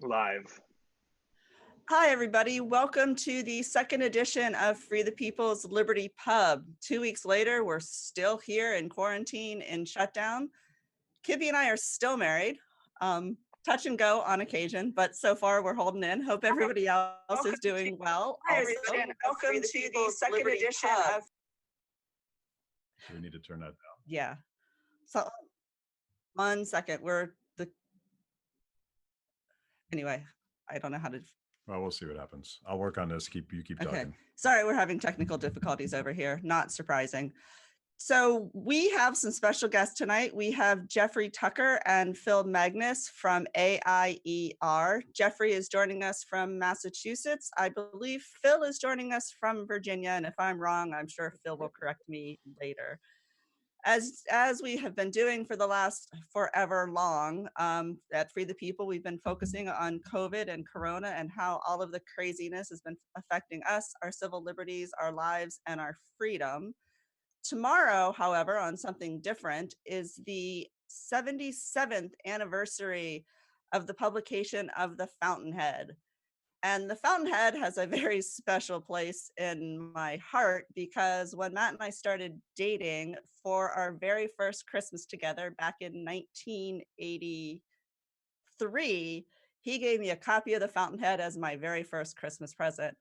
Live. Hi, everybody. Welcome to the second edition of Free the People's Liberty Pub. 2 weeks later, we're still here in quarantine and shutdown. Kibbe and I are still married, touch and go on occasion, but so far we're holding in. Hope everybody else is doing well. Also, welcome to the second edition of. Do we need to turn that down? Yeah. So 1 second. Anyway, I don't know how to. Well, we'll see what happens. I'll work on this. You keep Okay. talking. Sorry, we're having technical difficulties over here. Not surprising. So we have some special guests tonight. We have Jeffrey Tucker and Phil Magness from AIER. Jeffrey is joining us from Massachusetts. I believe Phil is joining us from Virginia. And if I'm wrong, I'm sure Phil will correct me later. As we have been doing for the last forever long at Free the People, we've been focusing on COVID and Corona and how all of the craziness has been affecting us, our civil liberties, our lives, and our freedom. Tomorrow, however, on something different, is the 77th anniversary of the publication of The Fountainhead. And The Fountainhead has a very special place in my heart because when Matt and I started dating for our very first Christmas together back in 1983, he gave me a copy of The Fountainhead as my very first Christmas present.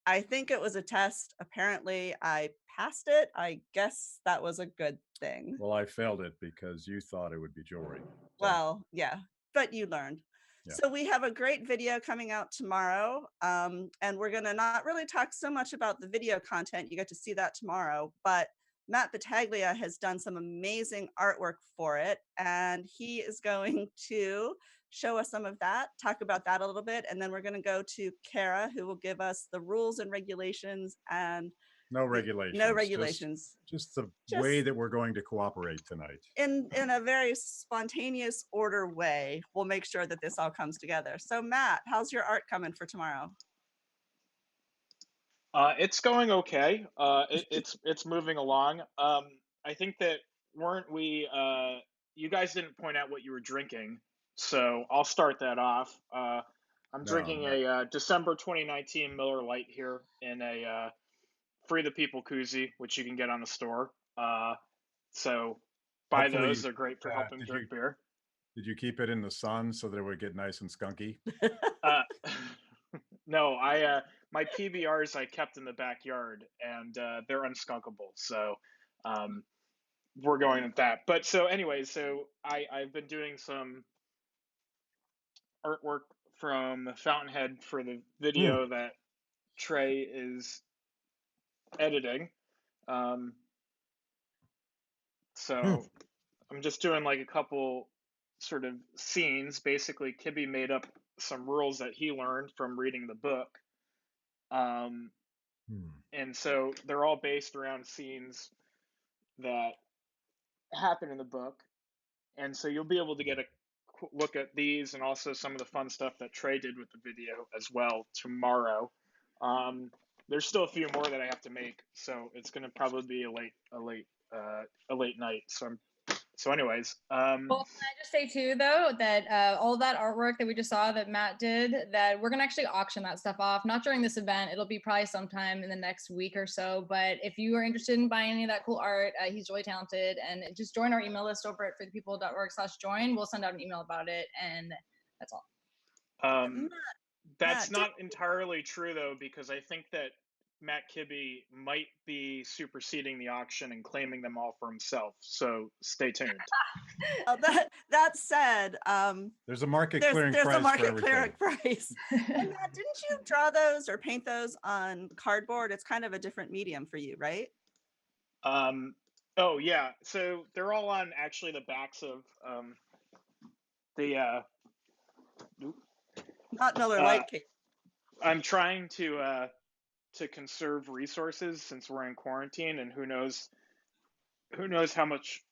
I think it was a test. Apparently, I passed it. I guess that was a good thing. Well, I failed it because you thought it would be jewelry. So. Well, yeah, but you learned. Yeah. So we have a great video coming out tomorrow, and we're going to not really talk so much about the video content. You get to see that tomorrow, but Matt Battaglia has done some amazing artwork for it, and he is going to show us some of that, talk about that a little bit, and then we're going to go to Kara, who will give us the rules and regulations and no regulations. No regulations. Just the way that we're going to cooperate tonight. In a very spontaneous order way, we'll make sure that this all comes together. So Matt, how's your art coming for tomorrow? It's going okay. It's moving along. I think that weren't we? You guys didn't point out what you were drinking, so I'll start that off. I'm drinking a December 2019 Miller Lite here in a Free the People koozie, which you can get on the store. So buy Hopefully, those; they're great for helping drink beer. Did you keep it in the sun so that it would get nice and skunky? No, my PBRs I kept in the backyard, and they're unskunkable. So we're going with that. But so anyway, so I've been doing some artwork from Fountainhead for the video that Trey is editing. So I'm just doing like a couple sort of scenes. Basically, Kibbe made up some rules that he learned from reading the book. And so they're all based around scenes that happen in the book. And so you'll be able to get a look at these and also some of the fun stuff that Trey did with the video as well tomorrow. There's still a few more that I have to make, so it's going to probably be a late night. So anyways. Well, can I just say too, though, that all that artwork that we just saw that Matt did, that we're going to actually auction that stuff off, not during this event. It'll be probably sometime in the next week or so. But if you are interested in buying any of that cool art, he's really talented. And just join our email list over at freethepeople.org/join. We'll send out an email about it. And that's all. That's not entirely true, though, because I think that Matt Kibbe might be superseding the auction and claiming them all for himself. So stay tuned. That said, there's a market clearing price. There's a market clearing price. And Matt, didn't you draw those or paint those on cardboard? It's kind of a different medium for you, right? Oh yeah. So they're all on actually the backs of the not Miller Lite cake. I'm trying to conserve resources since we're in quarantine, and who knows how much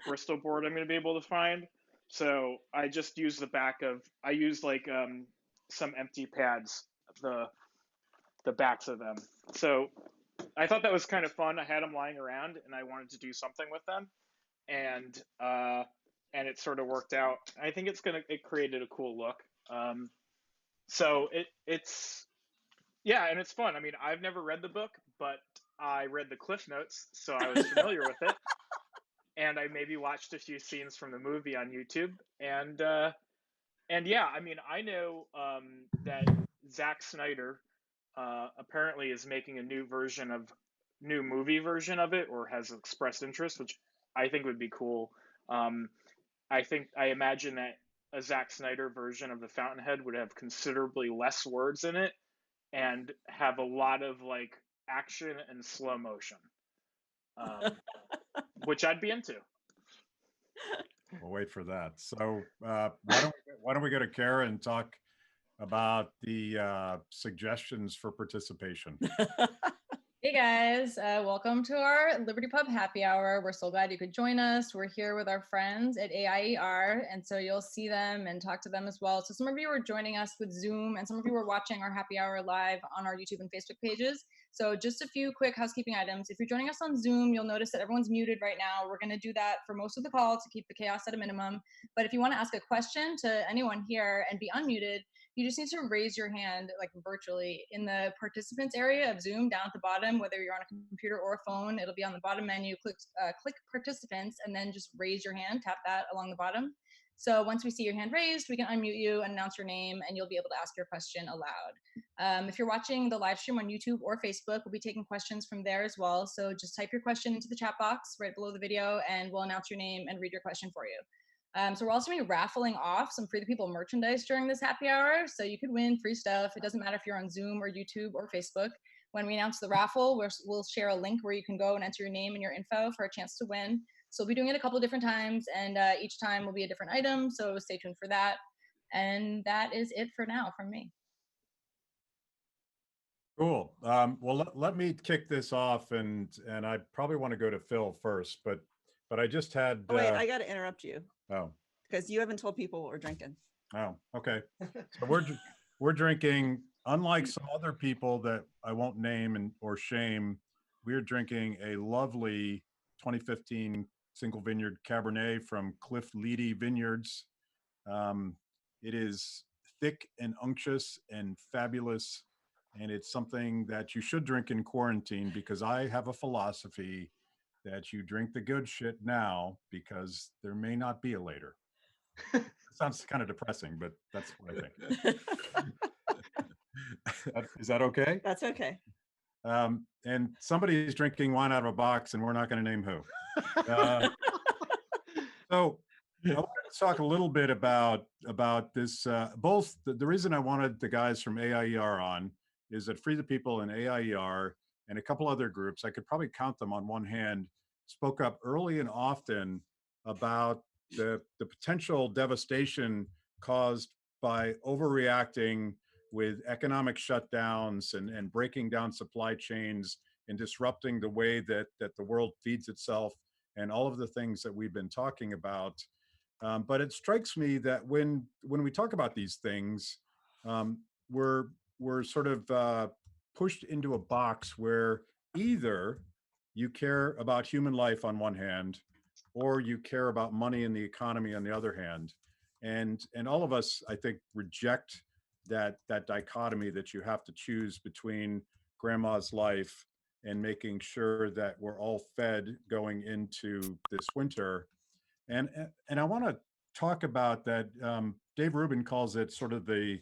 Bristol board I'm going to be able to find. So I just use the back of like some empty pads, the backs of them. So I thought that was kind of fun. I had them lying around and I wanted to do something with them, and it sort of worked out. I think it created a cool look. So it's yeah, and it's fun. I mean, I've never read the book, but I read the Cliff Notes, so I was familiar with it. And I maybe watched a few scenes from the movie on YouTube. And yeah, I mean, I know that Zack Snyder apparently is making a new movie version of it, or has expressed interest, which I think would be cool. Um, I imagine that a Zack Snyder version of the Fountainhead would have considerably less words in it and have a lot of like action and slow motion, which I'd be into. We'll wait for that. So why don't we go to Kara and talk about the suggestions for participation? Hey guys, welcome to our Liberty Pub happy hour. We're so glad you could join us. We're here with our friends at AIER, and so you'll see them and talk to them as well. So some of you are joining us with Zoom, and some of you are watching our happy hour live on our YouTube and Facebook pages. So just a few quick housekeeping items. If you're joining us on Zoom, you'll notice that everyone's muted right now. We're going to do that for most of the call to keep the chaos at a minimum. But if you want to ask a question to anyone here and be unmuted, you just need to raise your hand like virtually in the participants area of Zoom down at the bottom, whether you're on a computer or a phone. It'll be on the bottom menu. Click participants and then just raise your hand, tap that along the bottom. So once we see your hand raised, we can unmute you and announce your name, and you'll be able to ask your question aloud. If you're watching the live stream on YouTube or Facebook, we'll be taking questions from there as well. So just type your question into the chat box right below the video, and we'll announce your name and read your question for you. So we're also going to be raffling off some Free the People merchandise during this happy hour. So you could win free stuff. It doesn't matter if you're on Zoom or YouTube or Facebook. When we announce the raffle, we'll share a link where you can go and enter your name and your info for a chance to win. So we'll be doing it a couple of different times, and each time will be a different item. So stay tuned for that. And that is it for now from me. Cool. Well, let me kick this off, and I probably want to go to Phil first, but I just had. Oh, wait, I got to interrupt you. Oh. Because you haven't told people what we're drinking. Oh, okay. So we're drinking, unlike some other people that I won't name or shame, we're drinking a lovely 2015 single vineyard Cabernet from Cliff Leedy Vineyards. It is thick and unctuous and fabulous, and it's something that you should drink in quarantine, because I have a philosophy that you drink the good shit now because there may not be a later. Sounds kind of depressing, but that's what I think. Is that okay? That's okay. And somebody is drinking wine out of a box, and we're not going to name who. So I want to talk a little bit about this. Both the reason I wanted the guys from AIER on is that Free the People and AIER and a couple other groups, I could probably count them on one hand, spoke up early and often about the potential devastation caused by overreacting with economic shutdowns and breaking down supply chains and disrupting the way that the world feeds itself and all of the things that we've been talking about. But it strikes me that when we talk about these things, we're sort of pushed into a box where either you care about human life on one hand, or you care about money and the economy on the other hand. And all of us, I think, reject that dichotomy that you have to choose between grandma's life and making sure that we're all fed going into this winter. And I want to talk about that. Dave Rubin calls it sort of the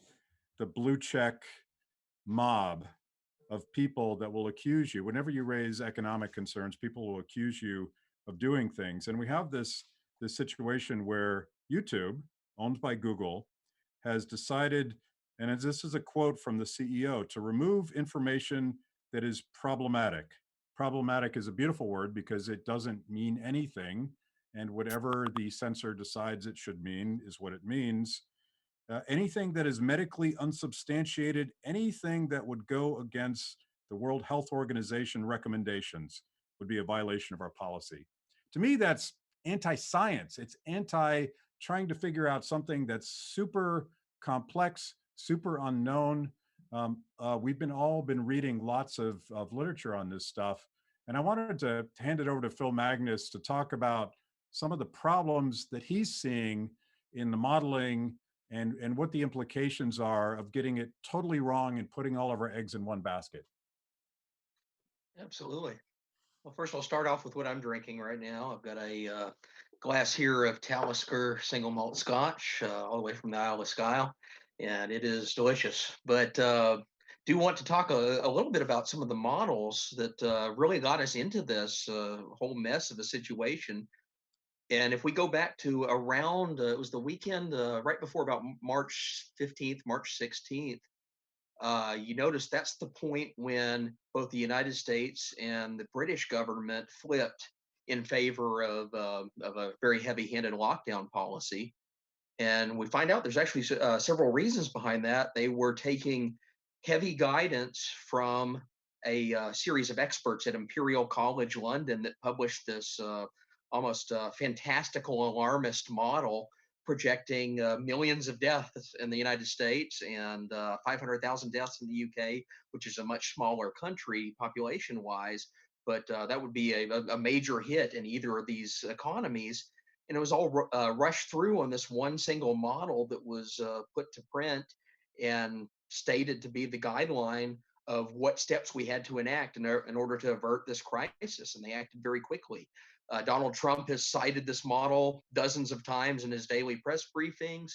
blue check mob of people that will accuse you. Whenever you raise economic concerns, people will accuse you of doing things. And we have this situation where YouTube, owned by Google, has decided, and this is a quote from the CEO, to remove information that is problematic. Problematic is a beautiful word because it doesn't mean anything, and whatever the censor decides it should mean is what it means. Anything that is medically unsubstantiated, anything that would go against the World Health Organization recommendations would be a violation of our policy. To me, that's anti-science. It's trying to figure out something that's super complex, super unknown. We've all been reading lots of literature on this stuff. And I wanted to hand it over to Phil Magness to talk about some of the problems that he's seeing in the modeling and what the implications are of getting it totally wrong and putting all of our eggs in one basket. Absolutely. Well, first I'll start off with what I'm drinking right now. I've got a glass here of Talisker single malt Scotch, all the way from the Isle of Skye, and it is delicious. But do want to talk a little bit about some of the models that really got us into this whole mess of a situation. And if we go back to around, it was the weekend right before about March 15th, March 16th, you notice that's the point when both the United States and the British government flipped in favor of a very heavy-handed lockdown policy. And we find out there's actually several reasons behind that. They were taking heavy guidance from a series of experts at Imperial College London that published this almost fantastical alarmist model projecting millions of deaths in the United States and 500,000 deaths in the UK, which is a much smaller country population-wise, but that would be a major hit in either of these economies. And it was all rushed through on this one single model that was put to print and stated to be the guideline of what steps we had to enact in order to avert this crisis. And they acted very quickly. Donald Trump has cited this model dozens of times in his daily press briefings.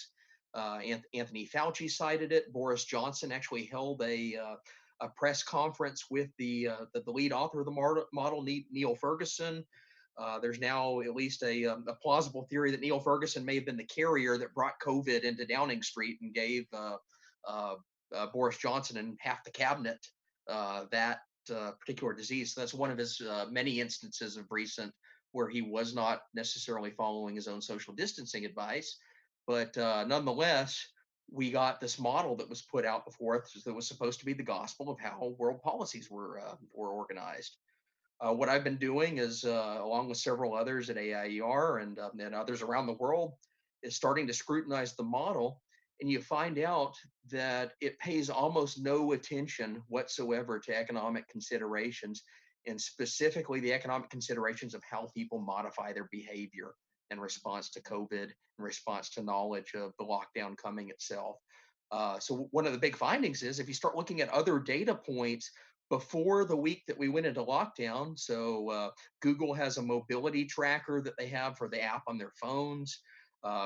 Anthony Fauci cited it. Boris Johnson actually held a press conference with the lead author of the model, Neil Ferguson. There's now at least a plausible theory that Neil Ferguson may have been the carrier that brought COVID into Downing Street and gave Boris Johnson and half the cabinet that particular disease. So that's one of his many instances of recent where he was not necessarily following his own social distancing advice. But nonetheless, we got this model that was put out before us that was supposed to be the gospel of how world policies were organized. What I've been doing is, along with several others at AIER and others around the world, is starting to scrutinize the model. And you find out that it pays almost no attention whatsoever to economic considerations, and specifically the economic considerations of how people modify their behavior in response to COVID, in response to knowledge of the lockdown coming itself. So one of the big findings is if you start looking at other data points before the week that we went into lockdown. So Google has a mobility tracker that they have for the app on their phones.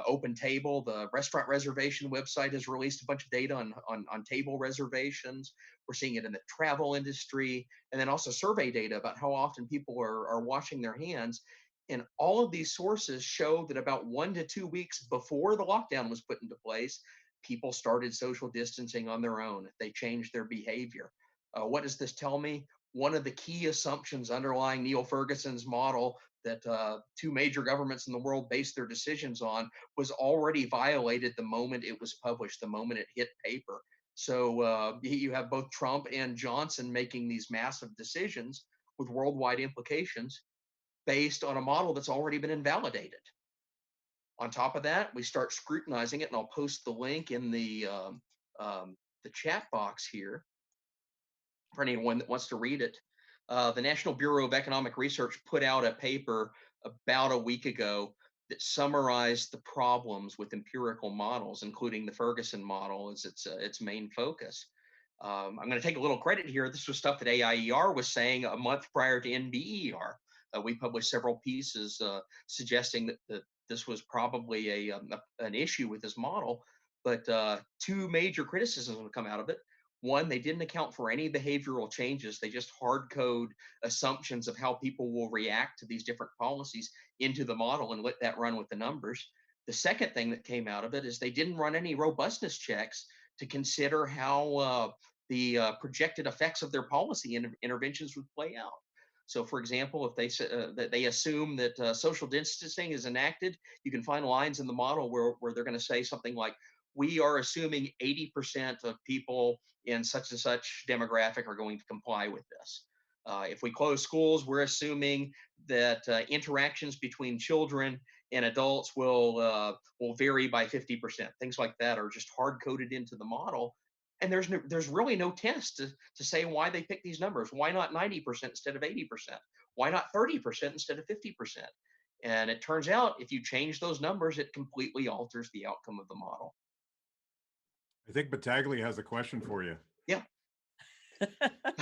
Open Table, the restaurant reservation website, has released a bunch of data on table reservations. We're seeing it in the travel industry, and then also survey data about how often people are washing their hands. And all of these sources show that about 1 to 2 weeks before the lockdown was put into place, people started social distancing on their own. They changed their behavior. What does this tell me? One of the key assumptions underlying Neil Ferguson's model that two major governments in the world based their decisions on was already violated the moment it was published, the moment it hit paper. So you have both Trump and Johnson making these massive decisions with worldwide implications based on a model that's already been invalidated. On top of that, we start scrutinizing it, and I'll post the link in the chat box here for anyone that wants to read it. The National Bureau of Economic Research put out a paper about a week ago that summarized the problems with empirical models, including the Ferguson model as its main focus. I'm going to take a little credit here. This was stuff that AIER was saying a month prior to NBER. We published several pieces suggesting that this was probably an issue with this model, but two major criticisms have come out of it. One, they didn't account for any behavioral changes. They just hard code assumptions of how people will react to these different policies into the model and let that run with the numbers. The second thing that came out of it is they didn't run any robustness checks to consider how the projected effects of their policy interventions would play out. So, for example, if they assume that social distancing is enacted, you can find lines in the model where they're going to say something like, we are assuming 80% of people in such and such demographic are going to comply with this. If we close schools, we're assuming that interactions between children and adults will vary by 50%. Things like that are just hard coded into the model. And there's really no test to say why they pick these numbers. Why not 90% instead of 80%? Why not 30% instead of 50%? And it turns out if you change those numbers, it completely alters the outcome of the model. I think Battaglia has a question for you. Yeah,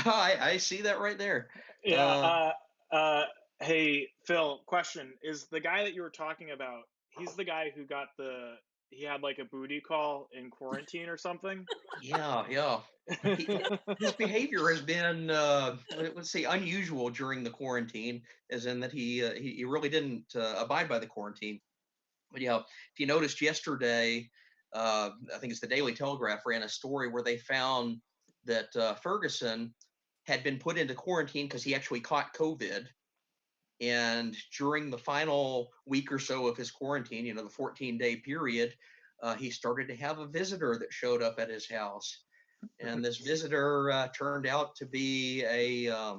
I see that right there. Yeah. Hey, Phil, question. Is the guy that you were talking about, he's the guy who he had like a booty call in quarantine or something? Yeah. His behavior has been, let's say, unusual during the quarantine, as in that he really didn't abide by the quarantine. But yeah, if you noticed yesterday, I think it's the Daily Telegraph ran a story where they found that Ferguson had been put into quarantine because he actually caught COVID. And during the final week or so of his quarantine, the 14-day period, he started to have a visitor that showed up at his house. And this visitor turned out to be a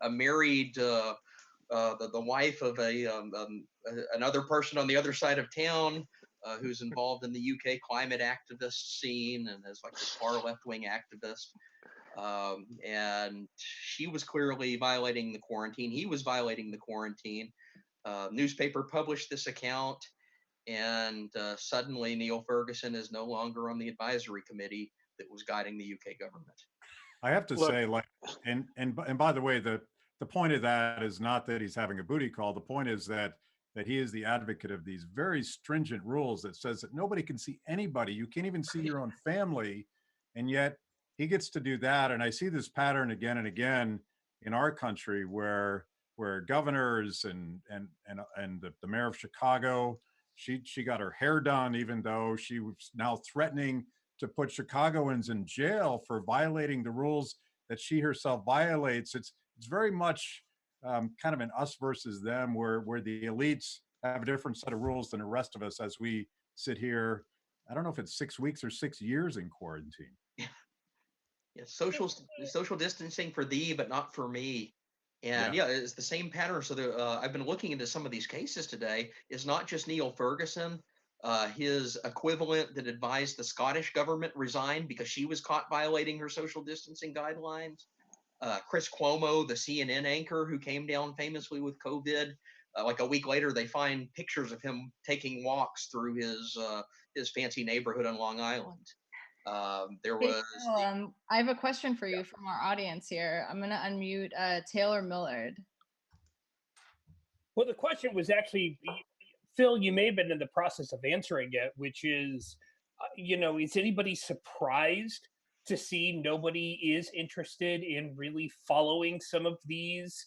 married, the wife of another person on the other side of town who's involved in the UK climate activist scene and is like this far left-wing activist. And she was clearly violating the quarantine. He was violating the quarantine. Newspaper published this account, and suddenly Neil Ferguson is no longer on the advisory committee that was guiding the UK government. I have to say, and by the way, the point of that is not that he's having a booty call. The point is that he is the advocate of these very stringent rules that says that nobody can see anybody. You can't even see your own family, and yet he gets to do that. And I see this pattern again and again in our country where governors and the mayor of Chicago, she got her hair done, even though she was now threatening to put Chicagoans in jail for violating the rules that she herself violates. It's very much kind of an us versus them, where the elites have a different set of rules than the rest of us as we sit here. I don't know if it's 6 weeks or 6 years in quarantine. Yeah, social distancing for thee, but not for me. And yeah, it's the same pattern. So I've been looking into some of these cases today. It's not just Neil Ferguson. His equivalent that advised the Scottish government resigned because she was caught violating her social distancing guidelines. Chris Cuomo, the CNN anchor who came down famously with COVID, like a week later, they find pictures of him taking walks through his fancy neighborhood on Long Island. There was. I have a question for you from our audience here. I'm going to unmute Taylor Millard. Well, the question was actually, Phil, you may have been in the process of answering it, which is, is anybody surprised to see nobody is interested in really following some of these,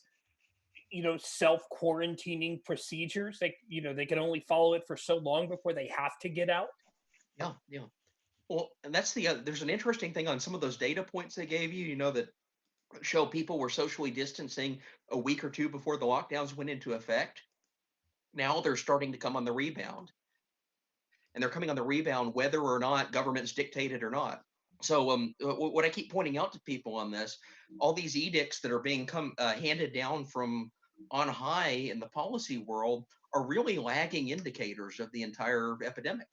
self-quarantining procedures? Like, they can only follow it for so long before they have to get out. Yeah. Well, and that's there's an interesting thing on some of those data points they gave you, that show people were socially distancing a week or two before the lockdowns went into effect. Now they're starting to come on the rebound. And they're coming on the rebound whether or not governments dictate it or not. So what I keep pointing out to people on this, all these edicts that are being handed down from on high in the policy world are really lagging indicators of the entire epidemic.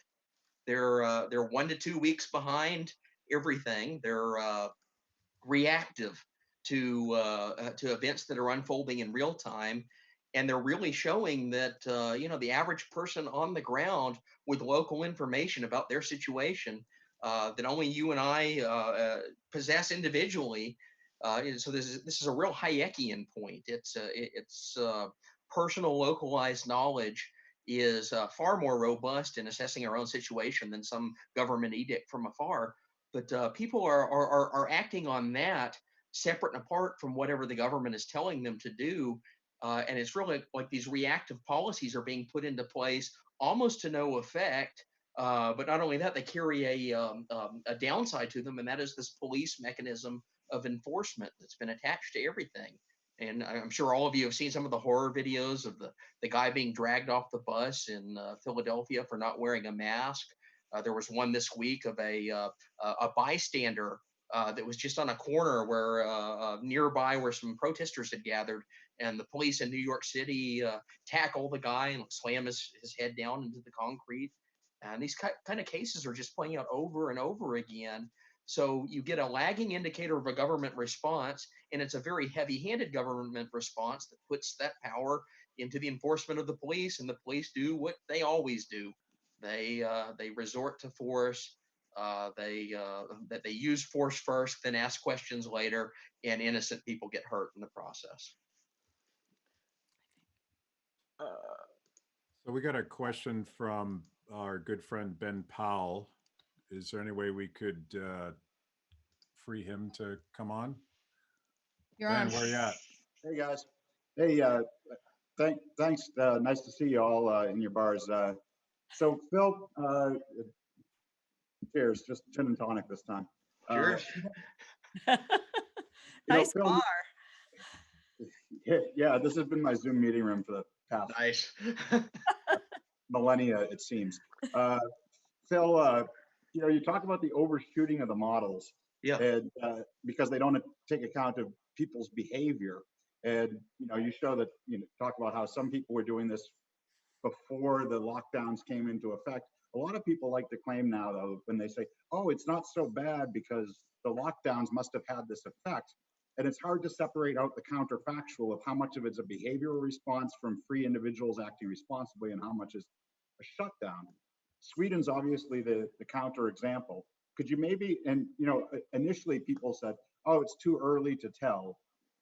They're 1 to 2 weeks behind everything. They're reactive to events that are unfolding in real time, and they're really showing that the average person on the ground with local information about their situation that only you and I possess individually. So this is a real Hayekian point. It's personal, localized knowledge is far more robust in assessing our own situation than some government edict from afar. But people are acting on that separate and apart from whatever the government is telling them to do. And it's really like these reactive policies are being put into place almost to no effect. But not only that, they carry a downside to them, and that is this police mechanism of enforcement that's been attached to everything. And I'm sure all of you have seen some of the horror videos of the guy being dragged off the bus in Philadelphia for not wearing a mask. There was one this week of a bystander that was just on a corner where nearby where some protesters had gathered, and the police in New York City tackle the guy and slam his head down into the concrete. And these kind of cases are just playing out over and over again. So you get a lagging indicator of a government response, and it's a very heavy-handed government response that puts that power into the enforcement of the police, and the police do what they always do. They resort to force. That they use force first, then ask questions later, and innocent people get hurt in the process. So we got a question from our good friend Ben Powell. Is there any way we could free him to come on? You're Ben, on. where you at? Hey guys. Hey, thanks. Nice to see you all in your bars. So Phil, cheers. Just gin and tonic this time. Cheers. Nice Phil, bar. yeah, this has been my Zoom meeting room for the past Nice. millennia, it seems. Phil, you talk about the overshooting of the models, Yeah. and because they don't take account of people's behavior, and you show that talk about how some people were doing this before the lockdowns came into effect. A lot of people like to claim now, though, when they say, "Oh, it's not so bad because the lockdowns must have had this effect," and it's hard to separate out the counterfactual of how much of it's a behavioral response from free individuals acting responsibly and how much is a shutdown. Sweden's obviously the counter example. Could you maybe, and initially people said, "Oh, it's too early to tell."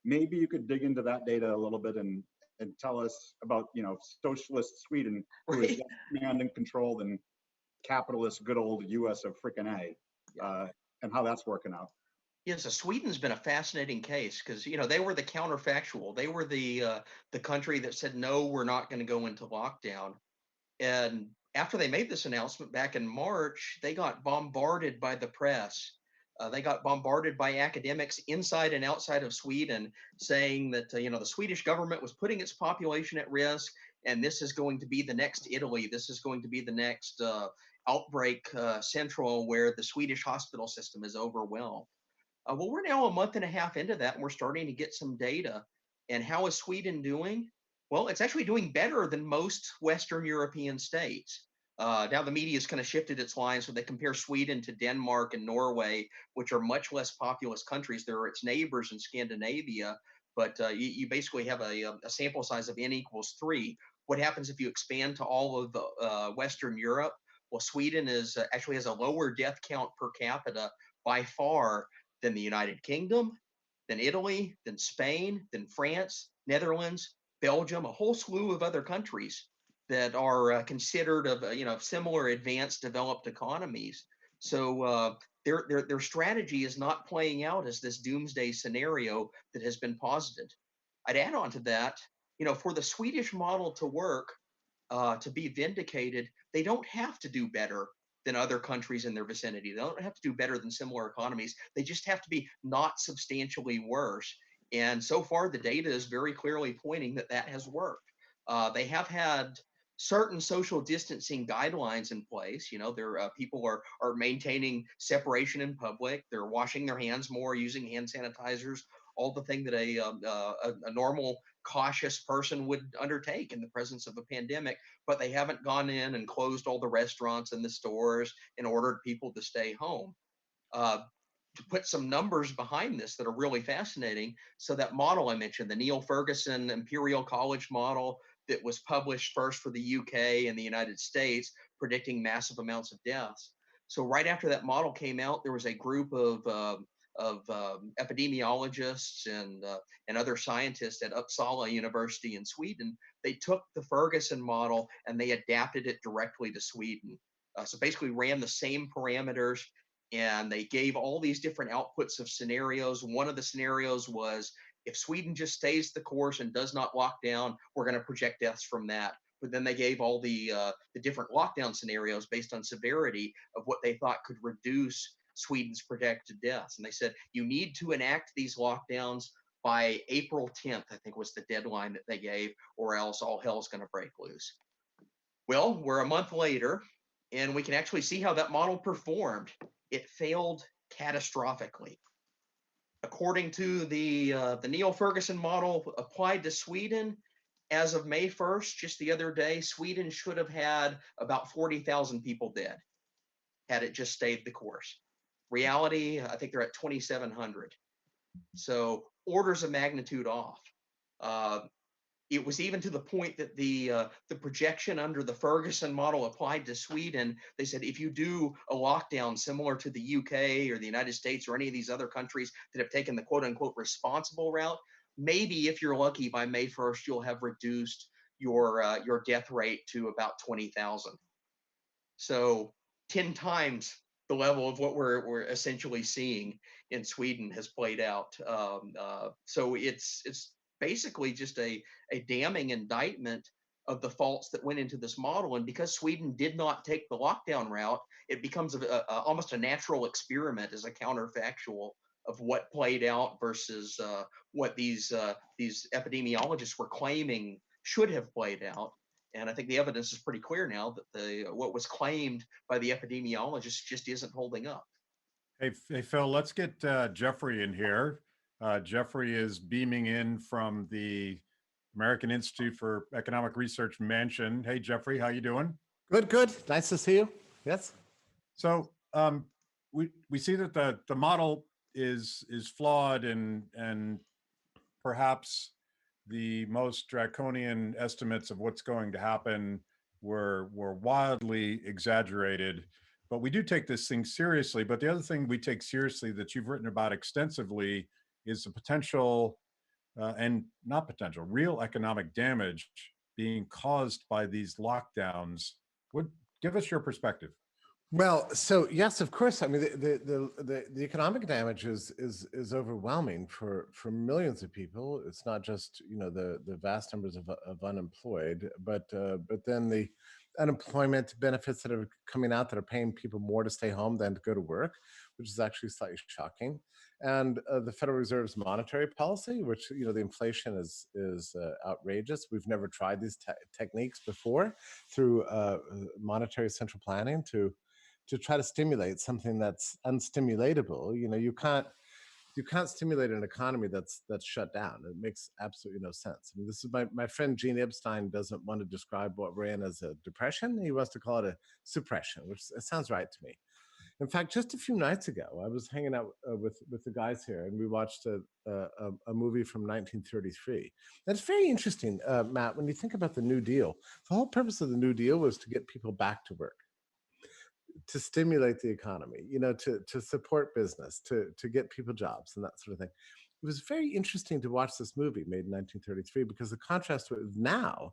Maybe you could dig into that data a little bit and tell us about socialist Sweden, who is less command and control than capitalist good old US of frickin' A, and how that's working out. Yeah, so Sweden's been a fascinating case because they were the counterfactual. They were the country that said no, we're not going to go into lockdown. And after they made this announcement back in March, they got bombarded by the press. They got bombarded by academics inside and outside of Sweden saying that the Swedish government was putting its population at risk, and this is going to be the next Italy. This is going to be the next outbreak central where the Swedish hospital system is overwhelmed. Well, we're now a month and a half into that, and we're starting to get some data. And how is Sweden doing? Well, it's actually doing better than most Western European states. Now the media has kind of shifted its line, so they compare Sweden to Denmark and Norway, which are much less populous countries. They're its neighbors in Scandinavia, but you basically have a sample size of n=3. What happens if you expand to all of Western Europe? Well, Sweden actually has a lower death count per capita by far than the United Kingdom, than Italy, than Spain, than France, Netherlands, Belgium, a whole slew of other countries that are considered of similar advanced developed economies. So their strategy is not playing out as this doomsday scenario that has been posited. I'd add on to that, for the Swedish model to work, to be vindicated, they don't have to do better than other countries in their vicinity. They don't have to do better than similar economies. They just have to be not substantially worse. And so far, the data is very clearly pointing that that has worked. They have had certain social distancing guidelines in place. Their people are maintaining separation in public. They're washing their hands more, using hand sanitizers, all the thing that a normal cautious person would undertake in the presence of a pandemic. But they haven't gone in and closed all the restaurants and the stores and ordered people to stay home. To put some numbers behind this that are really fascinating. So that model I mentioned, the Neil Ferguson Imperial College model that was published first for the UK and the United States, predicting massive amounts of deaths. So right after that model came out, there was a group of epidemiologists and other scientists at Uppsala University in Sweden. They took the Ferguson model and they adapted it directly to Sweden. So basically ran the same parameters, and they gave all these different outputs of scenarios. One of the scenarios was, if Sweden just stays the course and does not lock down, we're going to project deaths from that. But then they gave all the different lockdown scenarios based on severity of what they thought could reduce Sweden's projected deaths. And they said, you need to enact these lockdowns by April 10th, I think was the deadline that they gave, or else all hell's going to break loose. Well, we're a month later, and we can actually see how that model performed. It failed catastrophically. According to the Neil Ferguson model applied to Sweden, as of May 1st, just the other day, Sweden should have had about 40,000 people dead had it just stayed the course. Reality, I think they're at 2,700. So orders of magnitude off. it was even to the point that the projection under the Ferguson model applied to Sweden. They said if you do a lockdown similar to the UK or the United States or any of these other countries that have taken the quote unquote responsible route, maybe if you're lucky by May 1st, you'll have reduced your death rate to about 20,000. So 10 times the level of what we're essentially seeing in Sweden has played out. So it's basically just a damning indictment of the faults that went into this model. And because Sweden did not take the lockdown route, it becomes almost a natural experiment as a counterfactual of what played out versus what these epidemiologists were claiming should have played out. And I think the evidence is pretty clear now that what was claimed by the epidemiologists just isn't holding up. Hey, Phil, let's get Jeffrey in here. Jeffrey is beaming in from the American Institute for Economic Research Mansion. Hey, Jeffrey, how you doing? Good, good. Nice to see you. Yes. So we see that the model is flawed, and perhaps the most draconian estimates of what's going to happen were wildly exaggerated. But we do take this thing seriously. But the other thing we take seriously that you've written about extensively is the potential and not potential, real economic damage being caused by these lockdowns. Give us your perspective. Well, so yes, of course. I mean, the economic damage is overwhelming for millions of people. It's not just the vast numbers of unemployed, but then the unemployment benefits that are coming out that are paying people more to stay home than to go to work, which is actually slightly shocking. And the Federal Reserve's monetary policy, which the inflation is outrageous. We've never tried these techniques before through monetary central planning to try to stimulate something that's unstimulatable. You can't stimulate an economy that's shut down. It makes absolutely no sense. I mean, this is my friend Gene Epstein doesn't want to describe what we're in as a depression. He wants to call it a suppression, which sounds right to me. In fact, just a few nights ago, I was hanging out with the guys here, and we watched a movie from 1933. That's very interesting, Matt. When you think about the New Deal, the whole purpose of the New Deal was to get people back to work, to stimulate the economy, to support business, to get people jobs and that sort of thing. It was very interesting to watch this movie made in 1933 because the contrast with now,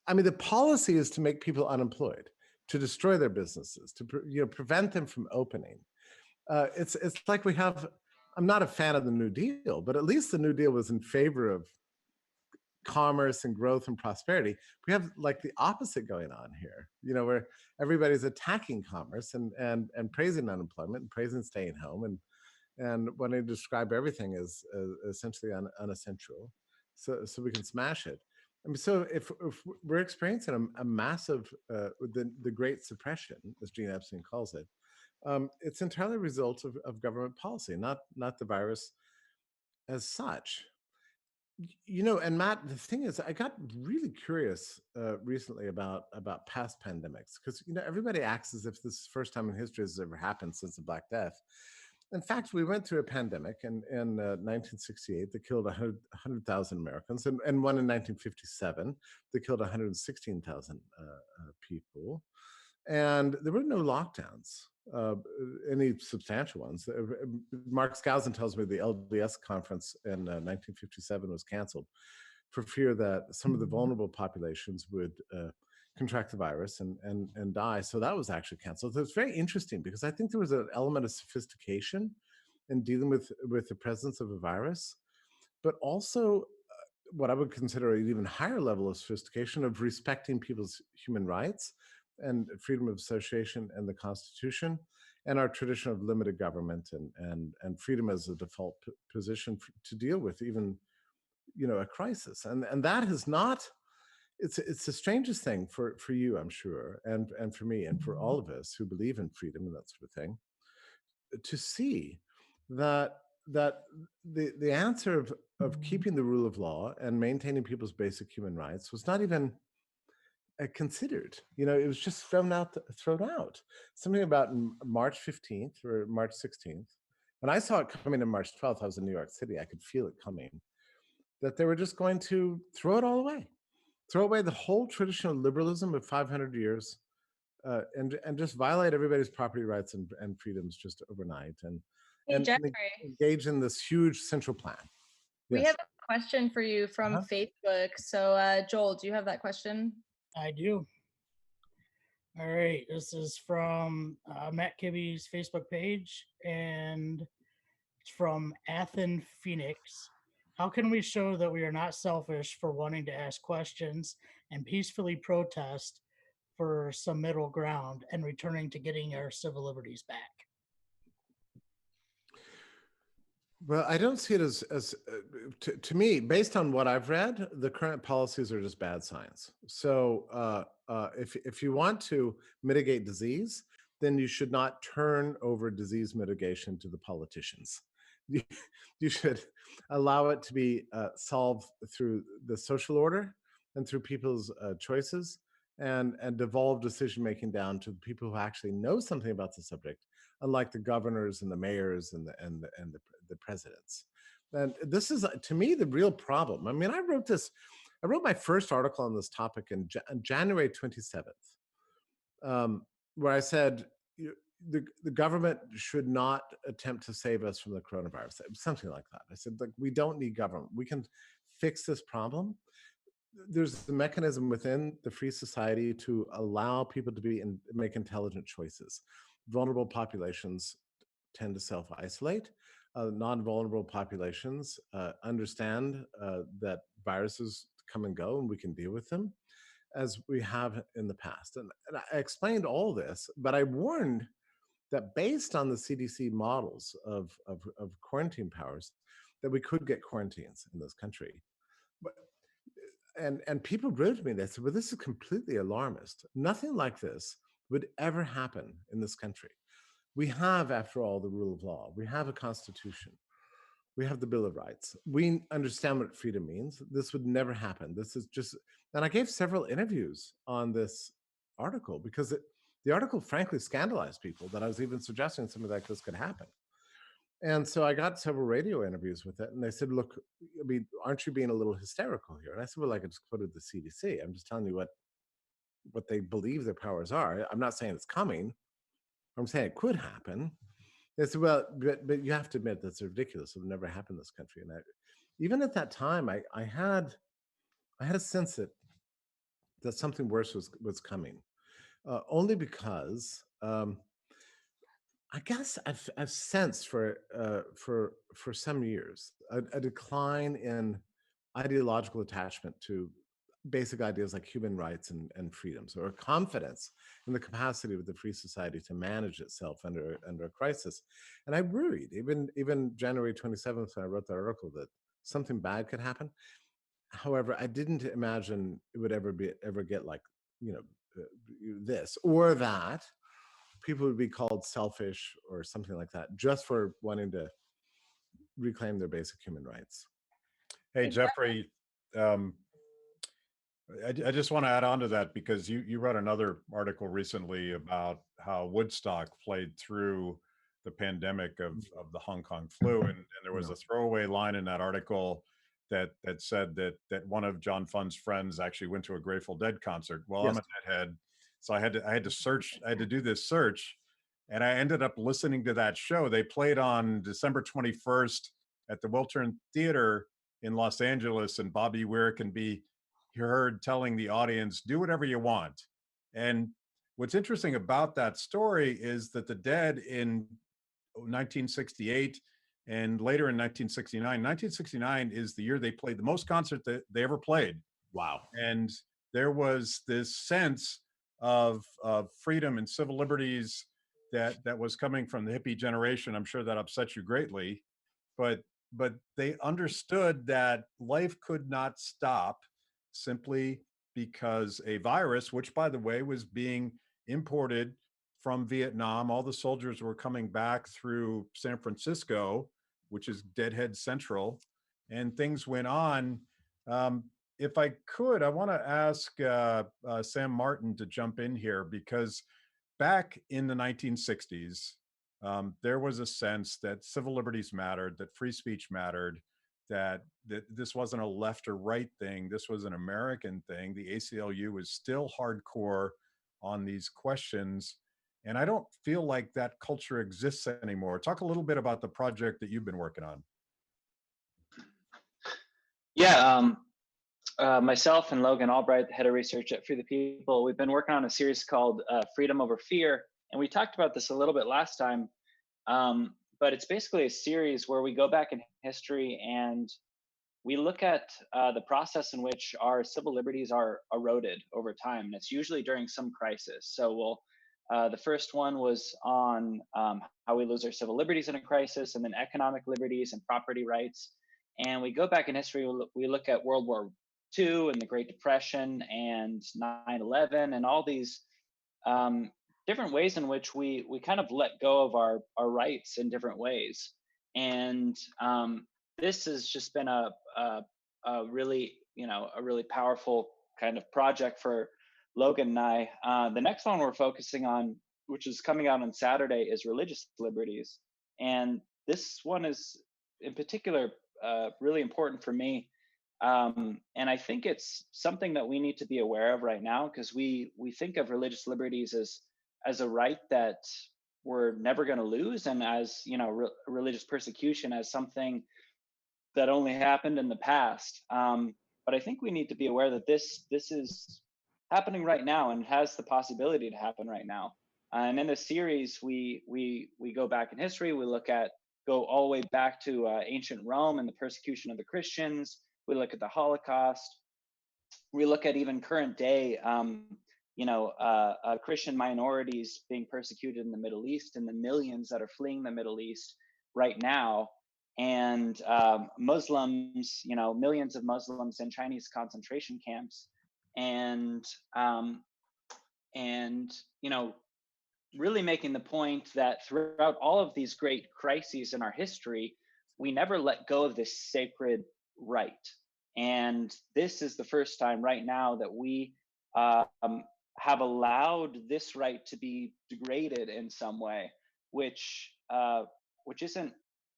I mean, the policy is to make people unemployed, to destroy their businesses, to prevent them from opening. It's like we have. I'm not a fan of the New Deal, but at least the New Deal was in favor of commerce and growth and prosperity. We have like the opposite going on here, where everybody's attacking commerce and praising unemployment and praising staying home and when they describe everything as essentially unessential, so we can smash it. I mean, so if we're experiencing a massive the Great Suppression, as Gene Epstein calls it, it's entirely a result of government policy, not the virus as such. And Matt, the thing is, I got really curious recently about past pandemics because everybody acts as if this is the first time in history this has ever happened since the Black Death. In fact, we went through a pandemic in 1968 that killed 100,000 Americans, and one in 1957 that killed 116,000 people. And there were no lockdowns, any substantial ones. Mark Skousen tells me the LDS conference in 1957 was canceled for fear that some of the vulnerable populations would contract the virus and die. So that was actually canceled. So it's very interesting because I think there was an element of sophistication in dealing with the presence of a virus, but also what I would consider an even higher level of sophistication of respecting people's human rights and freedom of association and the Constitution and our tradition of limited government and freedom as a default position to deal with even a crisis. And that is not, it's the strangest thing for you, I'm sure, and for me and for all of us who believe in freedom and that sort of thing, to see that the answer of keeping the rule of law and maintaining people's basic human rights was not even considered. It was just thrown out. Something about March 15th or March 16th. When I saw it coming in March 12th, I was in New York City. I could feel it coming. that they were just going to throw it all away, throw away the whole traditional liberalism of 500 years, and just violate everybody's property rights and freedoms just overnight, Hey, and Jeffrey, engage in this huge central plan. we Yes. have a question for you from Facebook. So, Joel, do you have that question? I do. All right, this is from Matt Kibbe's Facebook page, and it's from Athen Phoenix. How can we show that we are not selfish for wanting to ask questions and peacefully protest for some middle ground and returning to getting our civil liberties back? Well, I don't see it as to me, based on what I've read, the current policies are just bad science. So if you want to mitigate disease, then you should not turn over disease mitigation to the politicians. You should allow it to be solved through the social order and through people's choices, and devolve decision making down to the people who actually know something about the subject, unlike the governors and the mayors and the presidents. And this is, to me, the real problem. I mean, I wrote my first article on this topic on January 27th, where I said the government should not attempt to save us from the coronavirus, something like that. I said, like, we don't need government. We can fix this problem. There's the mechanism within the free society to allow people to make intelligent choices. Vulnerable populations tend to self-isolate. Non-vulnerable populations understand that viruses come and go and we can deal with them, as we have in the past. And I explained all this, but I warned that based on the CDC models of quarantine powers, that we could get quarantines in this country. But, and people wrote to me, they said, well, this is completely alarmist. Nothing like this would ever happen in this country. We have, after all, the rule of law. We have a constitution. We have the Bill of Rights. We understand what freedom means. This would never happen. This is just, and I gave several interviews on this article because the article frankly scandalized people that I was even suggesting something like this could happen. And so I got several radio interviews with it, and they said, look, I mean, aren't you being a little hysterical here? And I said, well, I just quoted the CDC. I'm just telling you what they believe their powers are. I'm not saying it's coming. I'm saying it could happen. They said, well, but you have to admit that's ridiculous. It would never happen in this country. And even at that time, I had a sense that something worse was coming, only because I guess I've sensed for some years a decline in ideological attachment to basic ideas like human rights and freedoms, or a confidence in the capacity of the free society to manage itself under a crisis. And I worried, even January 27th, when I wrote the article, that something bad could happen. However, I didn't imagine it would ever get like, this, or that people would be called selfish or something like that, just for wanting to reclaim their basic human rights. Hey, Jeffrey, I just want to add on to that, because you wrote another article recently about how Woodstock played through the pandemic of the Hong Kong flu, and there was a throwaway line in that article that said that one of John Funn's friends actually went to a Grateful Dead concert. Well, yes. I'm a Deadhead, so I had to search. I had to do this search, and I ended up listening to that show. They played on December 21st at the Wiltern Theater in Los Angeles, and Bobby Weir can be heard telling the audience, do whatever you want. And what's interesting about that story is that the Dead in 1968 and later in 1969 is the year they played the most concert that they ever played. Wow. And there was this sense of freedom and civil liberties that was coming from the hippie generation. I'm sure that upset you greatly, but they understood that life could not stop simply because a virus, which by the way was being imported from Vietnam, all the soldiers were coming back through San Francisco, which is Deadhead Central, and things went on. If I could, I want to ask Sam Martin to jump in here, because back in the 1960s, there was a sense that civil liberties mattered, that free speech mattered, that this wasn't a left or right thing. This was an American thing. The ACLU is still hardcore on these questions. And I don't feel like that culture exists anymore. Talk a little bit about the project that you've been working on. Yeah, myself and Logan Albright, the head of research at Free the People, we've been working on a series called Freedom Over Fear. And we talked about this a little bit last time, but it's basically a series where we go back in history and we look at the process in which our civil liberties are eroded over time. And it's usually during some crisis. So the first one was on how we lose our civil liberties in a crisis, and then economic liberties and property rights. And we go back in history, we look at World War II and the Great Depression and 9/11 and all these different ways in which we kind of let go of our rights in different ways. And this has just been a really, a really powerful kind of project for Logan and I. The next one we're focusing on, which is coming out on Saturday, is religious liberties. And this one is in particular really important for me. And I think it's something that we need to be aware of right now, because we think of religious liberties as a right that we're never going to lose, and as religious persecution as something that only happened in the past. But I think we need to be aware that this is happening right now and has the possibility to happen right now. And in this series, we go back in history. We go all the way back to ancient Rome and the persecution of the Christians. We look at the Holocaust. We look at even current day, Christian minorities being persecuted in the Middle East, and the millions that are fleeing the Middle East right now. And Muslims, millions of Muslims in Chinese concentration camps, and really making the point that throughout all of these great crises in our history, we never let go of this sacred right. And this is the first time right now that we have allowed this right to be degraded in some way, which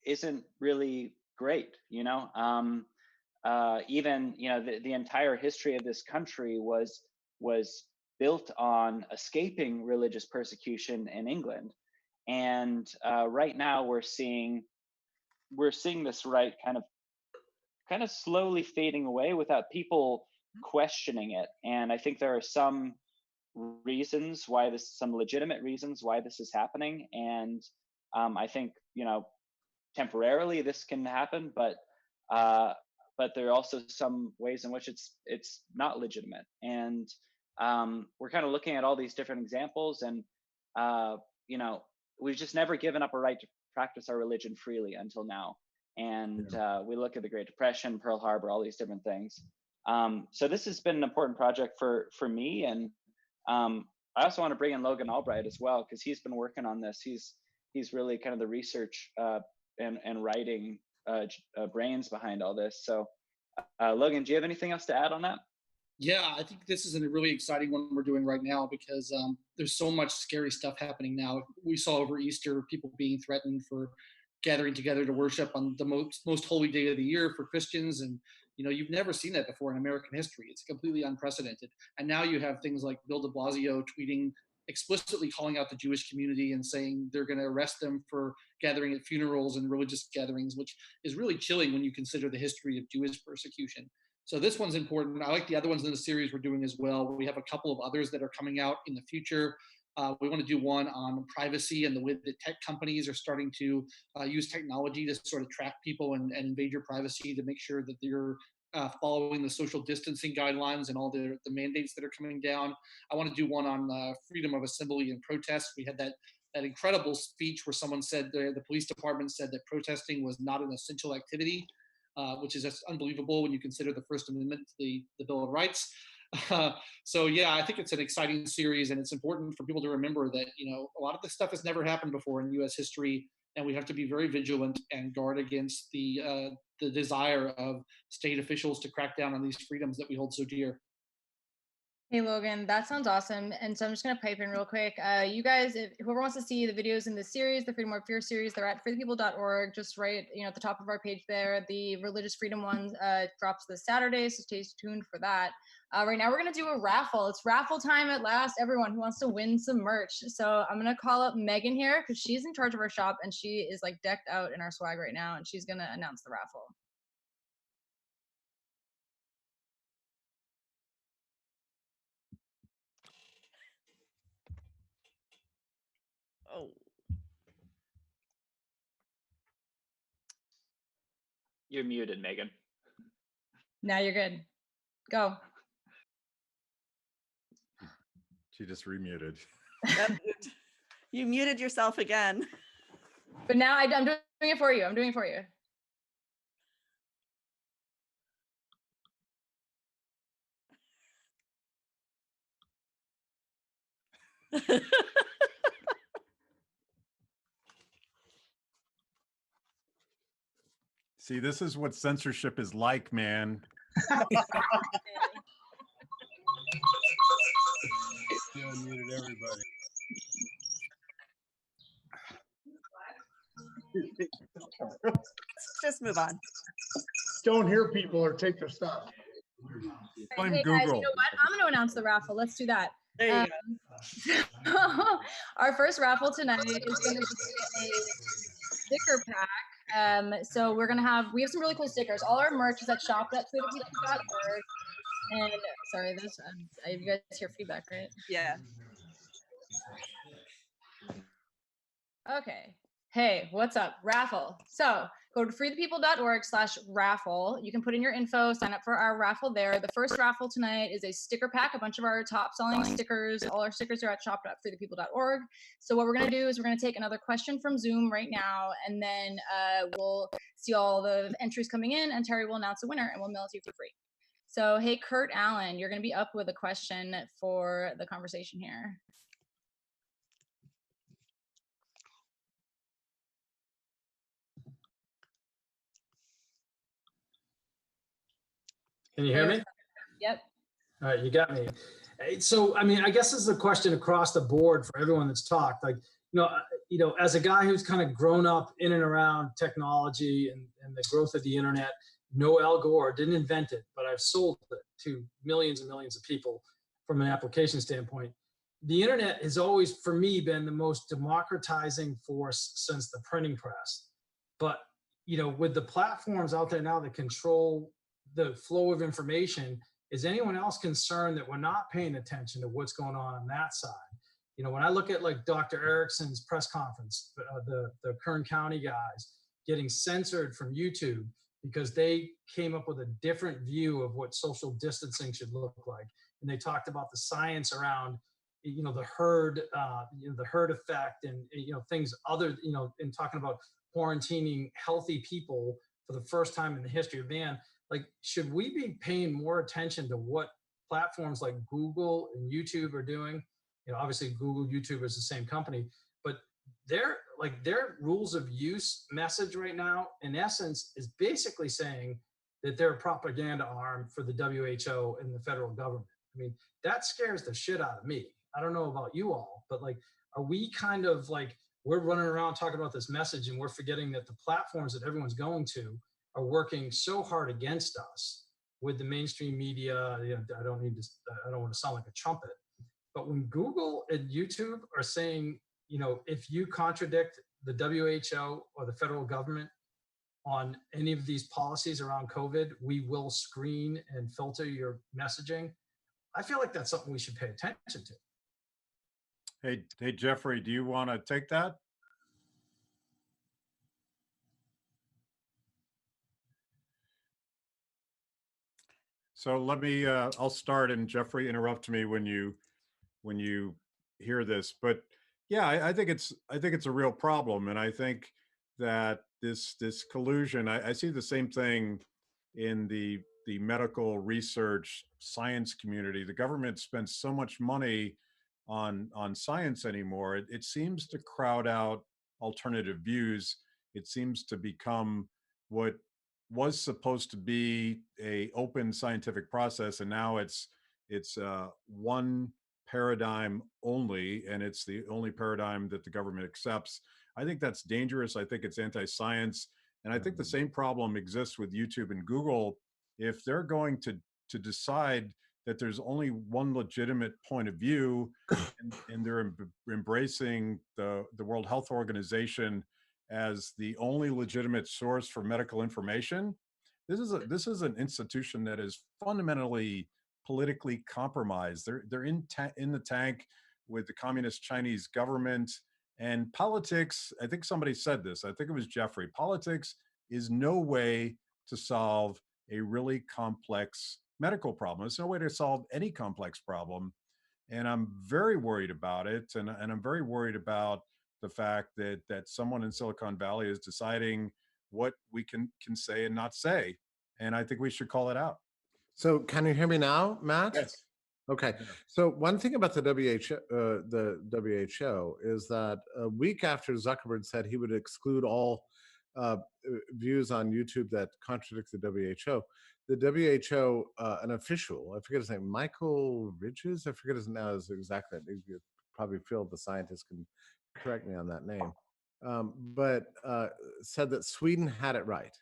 isn't really great. Even the entire history of this country was built on escaping religious persecution in England, and right now we're seeing this right kind of slowly fading away without people questioning it. And I think there are some legitimate reasons why this is happening, and I think temporarily this can happen, but there are also some ways in which it's not legitimate. And we're kind of looking at all these different examples, and we've just never given up a right to practice our religion freely until now. And we look at the Great Depression, Pearl Harbor, all these different things. So this has been an important project for me, and I also want to bring in Logan Albright as well, because he's been working on this. He's really kind of the research and writing brains behind all this. So Logan, do you have anything else to add on that? Yeah, I think this is a really exciting one we're doing right now, because there's so much scary stuff happening now. We saw over Easter people being threatened for gathering together to worship on the most holy day of the year for Christians. And, you've never seen that before in American history. It's completely unprecedented. And now you have things like Bill de Blasio tweeting, explicitly calling out the Jewish community and saying they're going to arrest them for gathering at funerals and religious gatherings, which is really chilling when you consider the history of Jewish persecution. So this one's important. I like the other ones in the series we're doing as well. We have a couple of others that are coming out in the future. We want to do one on privacy and the way that tech companies are starting to use technology to sort of track people and invade your privacy to make sure that they're following the social distancing guidelines and all the mandates that are coming down. I want to do one on freedom of assembly and protest. We had that incredible speech where someone said, the police department said that protesting was not an essential activity, which is just unbelievable when you consider the First Amendment to the Bill of Rights. So yeah, I think it's an exciting series, and it's important for people to remember that a lot of this stuff has never happened before in U.S. history, and we have to be very vigilant and guard against the desire of state officials to crack down on these freedoms that we hold so dear. Hey Logan, that sounds awesome. And so I'm just gonna pipe in real quick. You guys, if whoever wants to see the videos in this series, the Freedom or Fear series, they're at freethepeople.org. Just right, at the top of our page there. The religious freedom one drops this Saturday, so stay tuned for that. Right now we're gonna do a raffle. It's raffle time at last. Everyone who wants to win some merch. So I'm gonna call up Megan here because she's in charge of our shop and she is like decked out in our swag right now, and she's gonna announce the raffle. Oh. You're muted, Megan. Now you're good. Go. She just remuted. You muted yourself again. But now I'm doing it for you. I'm doing it for you. See, this is what censorship is like, man. Yeah, muted everybody. Let's just move on. Don't hear people or take their stuff. Blame Hey Google. guys, you know what? I'm going to announce the raffle. Let's do that. There you go. Our first raffle tonight is going to be a sticker pack. So we have some really cool stickers. All our merch is at shop.freedompeople.org. And sorry, this you guys hear feedback, right? Yeah. Okay. Hey, what's up? Raffle. So go to freethepeople.org/raffle. You can put in your info, sign up for our raffle there. The first raffle tonight is a sticker pack, a bunch of our top selling stickers. All our stickers are at shop.freethepeople.org. So what we're going to do is we're going to take another question from Zoom right now, and then we'll see all the entries coming in, and Terry will announce the winner, and we'll mail it to you for free. So, hey, Kurt Allen, you're going to be up with a question for the conversation here. Can you hear me? Yep. All right, you got me. So, I mean, I guess this is a question across the board for everyone that's talked. Like, as a guy who's kind of grown up in and around technology and the growth of the internet, no Al Gore, didn't invent it, but I've sold it to millions and millions of people from an application standpoint. The internet has always, for me, been the most democratizing force since the printing press. But, with the platforms out there now that control the flow of information, is anyone else concerned that we're not paying attention to what's going on that side? When I look at like Dr. Erickson's press conference, the Kern County guys getting censored from YouTube because they came up with a different view of what social distancing should look like. And they talked about the science around, the herd effect and, things other, in talking about quarantining healthy people for the first time in the history of man. Like, should we be paying more attention to what platforms like Google and YouTube are doing? Obviously Google, YouTube is the same company, but their rules of use message right now, in essence, is basically saying that they're a propaganda arm for the WHO and the federal government. I mean, that scares the shit out of me. I don't know about you all, but like, are we kind of like, we're running around talking about this message and we're forgetting that the platforms that everyone's going to are working so hard against us with the mainstream media. I don't want to sound like a trumpet, but when Google and YouTube are saying, if you contradict the WHO or the federal government on any of these policies around COVID, we will screen and filter your messaging. I feel like that's something we should pay attention to. Hey, Jeffrey, do you want to take that? So let me, I'll start, and Jeffrey, interrupt me when you hear this. But yeah, I think it's a real problem, and I think that this collusion. I see the same thing in the medical research science community. The government spends so much money on science anymore. It seems to crowd out alternative views. It seems to become what was supposed to be a open scientific process, and now it's it's one paradigm only, and it's the only paradigm that the government accepts. I think that's dangerous. I think it's anti-science. And I think the same problem exists with YouTube and Google. If they're going to decide that there's only one legitimate point of view, and they're embracing the World Health Organization as the only legitimate source for medical information, this is an institution that is fundamentally politically compromised. They're in the tank with the communist Chinese government. And politics, I think somebody said this, I think it was Jeffrey, politics is no way to solve a really complex medical problem. It's no way to solve any complex problem. And I'm very worried about it. And I'm very worried about the fact that someone in Silicon Valley is deciding what we can say and not say. And I think we should call it out. So can you hear me now, Matt? Yes. Okay. So one thing about the WHO is that a week after Zuckerberg said he would exclude all views on YouTube that contradict the WHO, an official, I forget his name, Michael Ridges, I forget his name exactly. You probably Phil, the scientist, can correct me on that name, but said that Sweden had it right,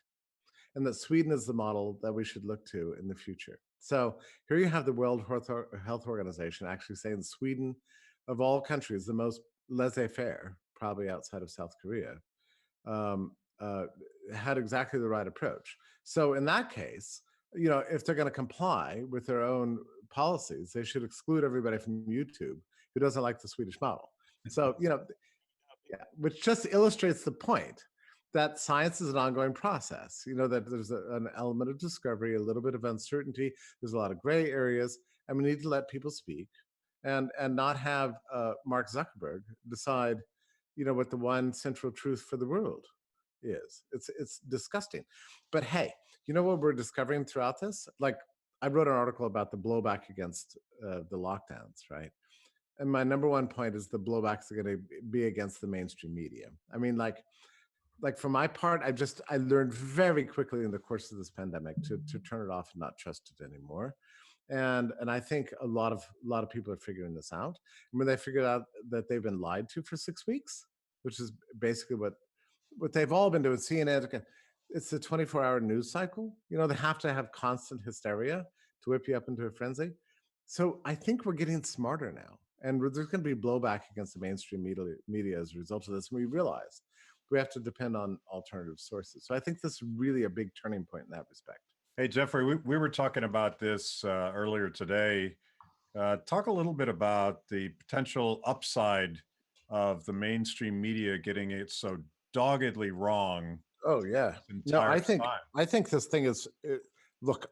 and that Sweden is the model that we should look to in the future. So here you have the World Health Organization actually saying Sweden, of all countries, the most laissez-faire, probably outside of South Korea, had exactly the right approach. So in that case, if they're going to comply with their own policies, they should exclude everybody from YouTube who doesn't like the Swedish model. So, which just illustrates the point that science is an ongoing process, that there's an element of discovery, a little bit of uncertainty, there's a lot of gray areas, and we need to let people speak and not have Mark Zuckerberg decide, what the one central truth for the world is. It's disgusting. But hey, you know what we're discovering throughout this? Like, I wrote an article about the blowback against the lockdowns, right? And my number one point is the blowbacks are going to be against the mainstream media. I mean, like for my part, I learned very quickly in the course of this pandemic to turn it off and not trust it anymore. And I think a lot of people are figuring this out. I mean, they figured out that they've been lied to for 6 weeks, which is basically what they've all been doing. CNN, it's the 24-hour news cycle. They have to have constant hysteria to whip you up into a frenzy. So I think we're getting smarter now, and there's going to be blowback against the mainstream media as a result of this. And we realize we have to depend on alternative sources. So I think this is really a big turning point in that respect. Hey, Jeffrey, we were talking about this earlier today. Talk a little bit about the potential upside of the mainstream media getting it so doggedly wrong. Oh yeah. No, I think this thing is, look,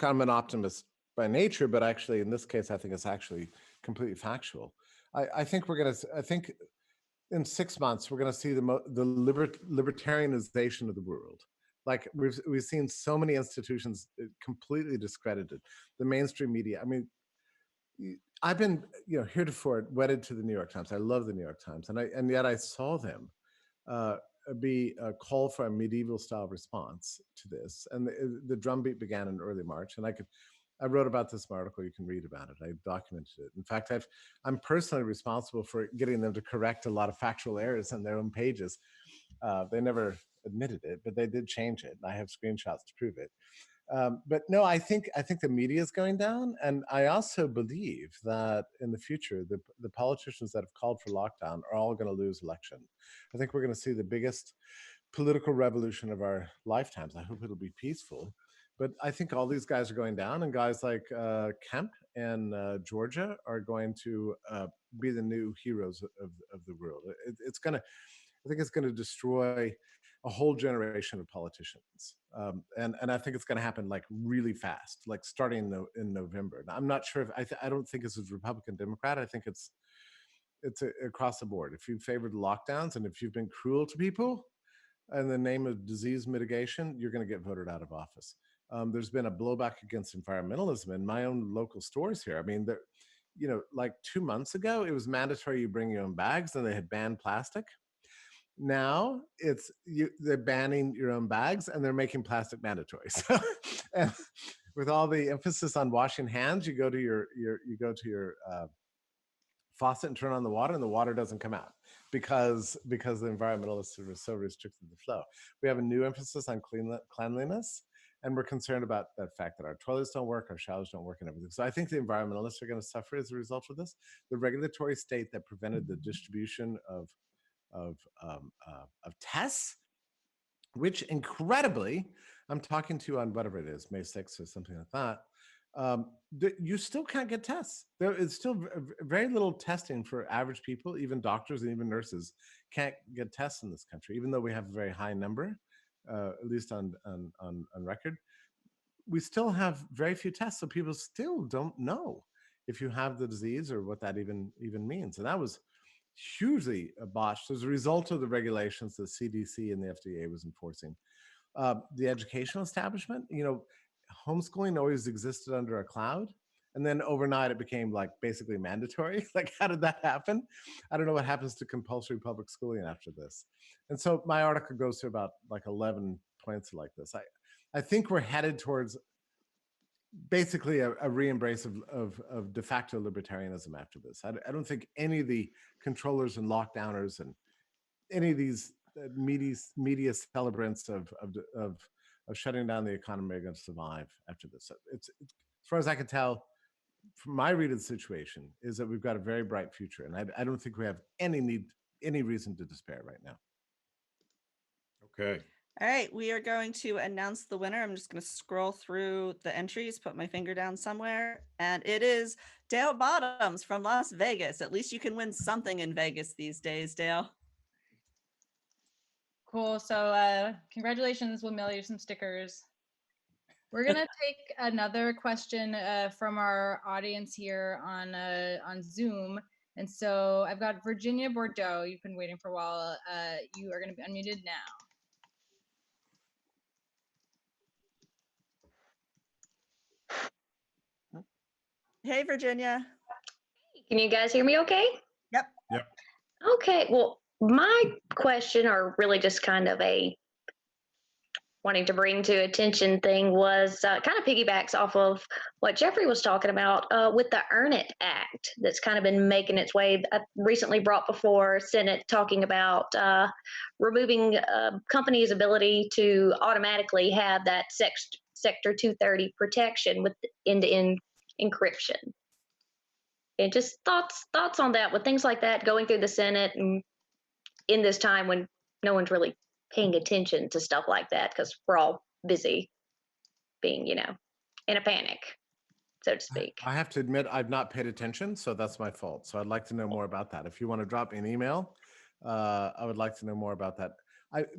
I'm an optimist by nature, but actually in this case, I think it's actually completely factual. I think in 6 months, we're going to see the libertarianization of the world. Like we've seen so many institutions completely discredited. The mainstream media. I mean, I've been heretofore wedded to the New York Times. I love the New York Times, and yet I saw them be a call for a medieval style response to this, and the drumbeat began in early March, and I wrote about this in my article. You can read about it. I documented it. In fact, I'm personally responsible for getting them to correct a lot of factual errors on their own pages. They never admitted it, but they did change it. I have screenshots to prove it. But no, I think the media is going down, and I also believe that in the future, the politicians that have called for lockdown are all going to lose election. I think we're going to see the biggest political revolution of our lifetimes. I hope it'll be peaceful. But I think all these guys are going down, and guys like Kemp and Georgia are going to be the new heroes of the world. I think it's going to destroy a whole generation of politicians, and I think it's going to happen like really fast, like starting in November. Now, I'm not sure if I don't think this is Republican Democrat. I think it's across the board. If you favored lockdowns and if you've been cruel to people in the name of disease mitigation, you're going to get voted out of office. There's been a blowback against environmentalism in my own local stores here. I mean, like 2 months ago, it was mandatory you bring your own bags, and they had banned plastic. Now they're banning your own bags, and they're making plastic mandatory. So, with all the emphasis on washing hands, you go to your faucet and turn on the water, and the water doesn't come out because the environmentalists are so restricted the flow. We have a new emphasis on cleanliness, and we're concerned about the fact that our toilets don't work, our showers don't work, and everything. So I think the environmentalists are going to suffer as a result of this. The regulatory state that prevented the distribution of tests, which incredibly, I'm talking to you on whatever it is, May 6th or something like that. You still can't get tests. There is still very little testing for average people. Even doctors and even nurses can't get tests in this country, even though we have a very high number, at least on record. We still have very few tests, so people still don't know if you have the disease or what that even means. And that was hugely botched as a result of the regulations the CDC and the FDA was enforcing. The educational establishment, homeschooling always existed under a cloud, and then overnight it became like basically mandatory. Like, how did that happen? I don't know what happens to compulsory public schooling after this. And so my article goes to about like 11 points like this. I think we're headed towards basically a re-embrace of de facto libertarianism after this. I don't think any of the controllers and lockdowners and any of these media celebrants of shutting down the economy are going to survive after this. It's as far as I can tell, from my read of the situation, is that we've got a very bright future, and I don't think we have any reason to despair right now. Okay. All right, we are going to announce the winner. I'm just going to scroll through the entries, put my finger down somewhere, and it is Dale Bottoms from Las Vegas. At least you can win something in Vegas these days, Dale. Cool. So congratulations. We'll mail you some stickers. We're going to take another question from our audience here on Zoom. And so I've got Virginia Bordeaux. You've been waiting for a while. You are going to be unmuted now. Hey, Virginia. Can you guys hear me okay? Yep. Yep. Okay, well, my question, or really just kind of a wanting to bring to attention thing, was kind of piggybacks off of what Jeffrey was talking about with the Earn It Act that's kind of been making its way, recently brought before Senate, talking about removing companies' ability to automatically have that Sector 230 protection with end-to-end encryption. And just thoughts on that, with things like that going through the Senate and in this time when no one's really paying attention to stuff like that because we're all busy being, in a panic, so to speak. I have to admit, I've not paid attention, so that's my fault. So I'd like to know more about that. If you want to drop me an email, I would like to know more about that.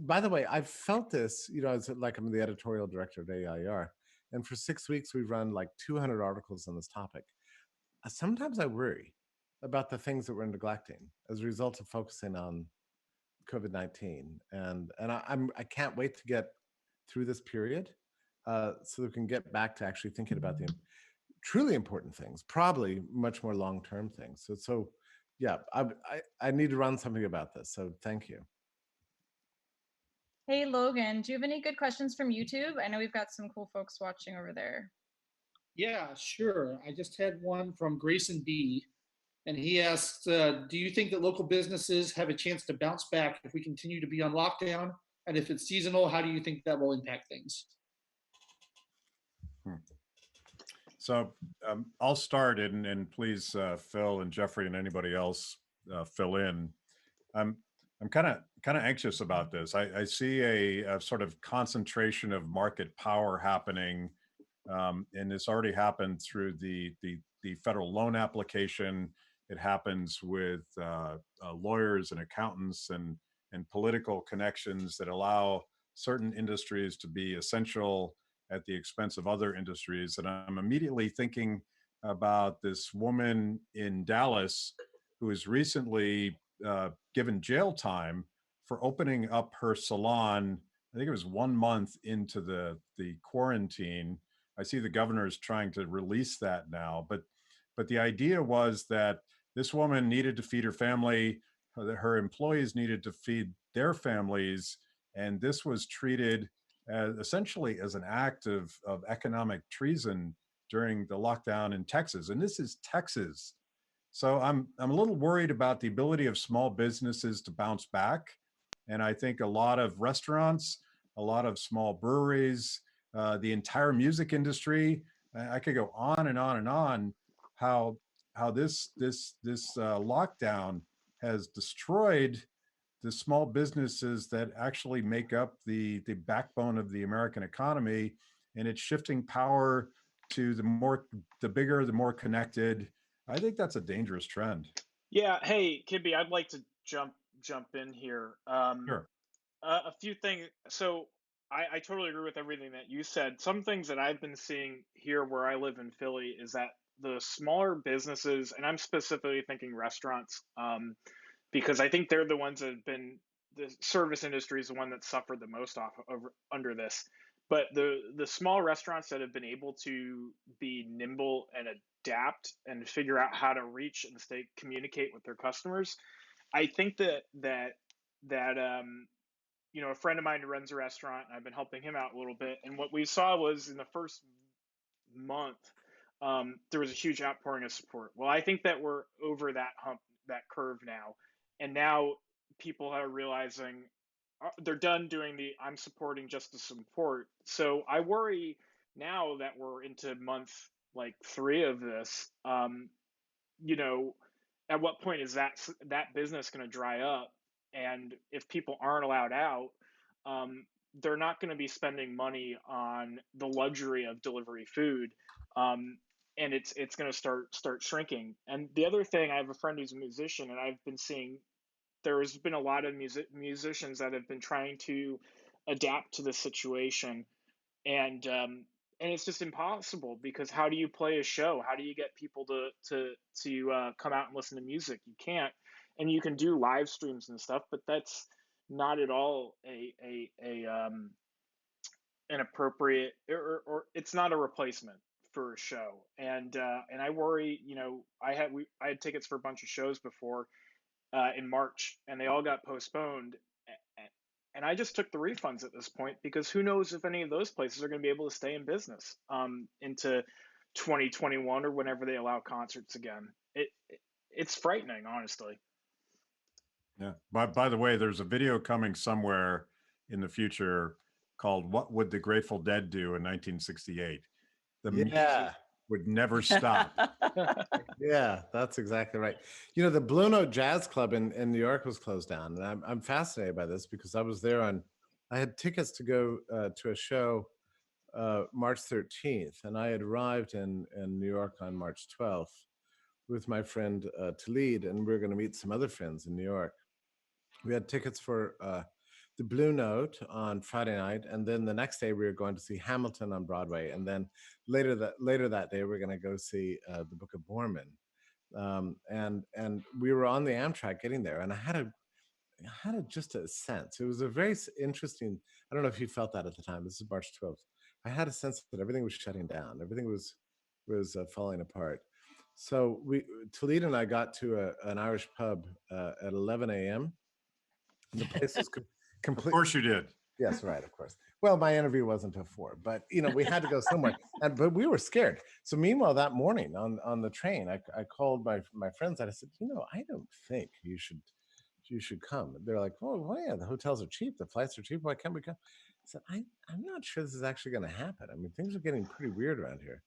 By the way, I've felt this, like I'm the editorial director of AIER, and for 6 weeks we've run like 200 articles on this topic. Sometimes I worry about the things that we're neglecting as a result of focusing on COVID-19, and I can't wait to get through this period so we can get back to actually thinking about the truly important things, probably much more long-term things. So yeah, I need to run something about this. So thank you. Hey, Logan, do you have any good questions from YouTube? I know we've got some cool folks watching over there. Yeah, sure. I just had one from Grayson B. And he asked, do you think that local businesses have a chance to bounce back if we continue to be on lockdown? And if it's seasonal, how do you think that will impact things? So I'll start, and please, Phil and Jeffrey and anybody else fill in. I'm kind of anxious about this. I see a sort of concentration of market power happening, and it's already happened through the federal loan application. It happens with lawyers and accountants and political connections that allow certain industries to be essential at the expense of other industries. And I'm immediately thinking about this woman in Dallas who was recently given jail time for opening up her salon. I think it was 1 month into the quarantine. I see the governor is trying to release that now, but the idea was that this woman needed to feed her family, her employees needed to feed their families, and this was treated essentially as an act of economic treason during the lockdown in Texas. And this is Texas. So I'm a little worried about the ability of small businesses to bounce back. And I think a lot of restaurants, a lot of small breweries, the entire music industry, I could go on and on and on, how this lockdown has destroyed the small businesses that actually make up the backbone of the American economy, and it's shifting power to the bigger, the more connected. I think that's a dangerous trend. Yeah. Hey, Kibbe, I'd like to jump in here. Sure. A few things. So I totally agree with everything that you said. Some things that I've been seeing here where I live in Philly is that the smaller businesses, and I'm specifically thinking restaurants, because I think they're the ones that have been, the service industry is the one that suffered the most under this. But the small restaurants that have been able to be nimble and adapt and figure out how to reach and communicate with their customers, I think that a friend of mine who runs a restaurant, and I've been helping him out a little bit. And what we saw was in the first month, there was a huge outpouring of support. Well, I think that we're over that hump, that curve now. And now people are realizing they're done doing the I'm supporting just to support. So I worry now that we're into month like 3 of this, at what point is that business going to dry up? And if people aren't allowed out, they're not going to be spending money on the luxury of delivery food, and it's going to start shrinking. And the other thing, I have a friend who's a musician, and I've been seeing there's been a lot of musicians that have been trying to adapt to the situation, and it's just impossible, because how do you play a show? How do you get people to come out and listen to music? You can't. And you can do live streams and stuff, but that's not at all an appropriate, or it's not a replacement for a show. And I worry, I had tickets for a bunch of shows before in March, and they all got postponed. And I just took the refunds at this point, because who knows if any of those places are going to be able to stay in business into 2021 or whenever they allow concerts again. It's frightening, honestly. Yeah. By the way, there's a video coming somewhere in the future called "What Would the Grateful Dead Do in 1968?" The music would never stop. Yeah, that's exactly right. The Blue Note Jazz Club in New York was closed down, and I'm fascinated by this because I was there I had tickets to go to a show March 13th, and I had arrived in New York on March 12th with my friend Talid, and we were going to meet some other friends in New York. We had tickets for the Blue Note on Friday night, and then the next day we were going to see Hamilton on Broadway, and then later that day we're going to go see the Book of Mormon, and we were on the Amtrak getting there, and I had just a sense. It was a very interesting. I don't know if you felt that at the time. This is March 12th. I had a sense that everything was shutting down. Everything was falling apart. So Talid and I got to an Irish pub at 11 a.m. The place was completely. Of course you did. Yes, right, of course. Well, my interview wasn't till 4, but we had to go somewhere, but we were scared. So meanwhile, that morning on the train, I called my friends and I said, I don't think you should come. They're like, well, yeah, the hotels are cheap, the flights are cheap. Why can't we come? I said, I'm not sure this is actually going to happen. I mean, things are getting pretty weird around here.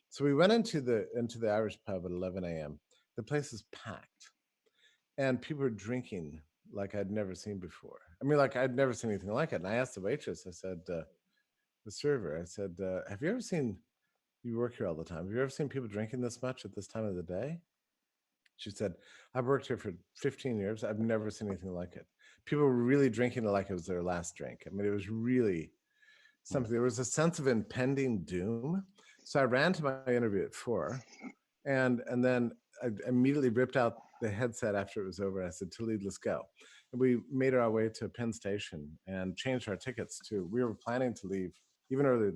So we went into the Irish pub at 11 a.m. The place is packed, and people are drinking like I'd never seen before. I mean, like I'd never seen anything like it. And I asked the waitress, I said, the server, I said, have you ever seen, you work here all the time, have you ever seen people drinking this much at this time of the day? She said, I've worked here for 15 years. I've never seen anything like it. People were really drinking it like it was their last drink. I mean, it was really something. There was a sense of impending doom. So I ran to my interview at 4, and then I immediately ripped out the headset after it was over. I said, Talid, let's go. And we made our way to Penn Station and changed our tickets to, we were planning to leave even earlier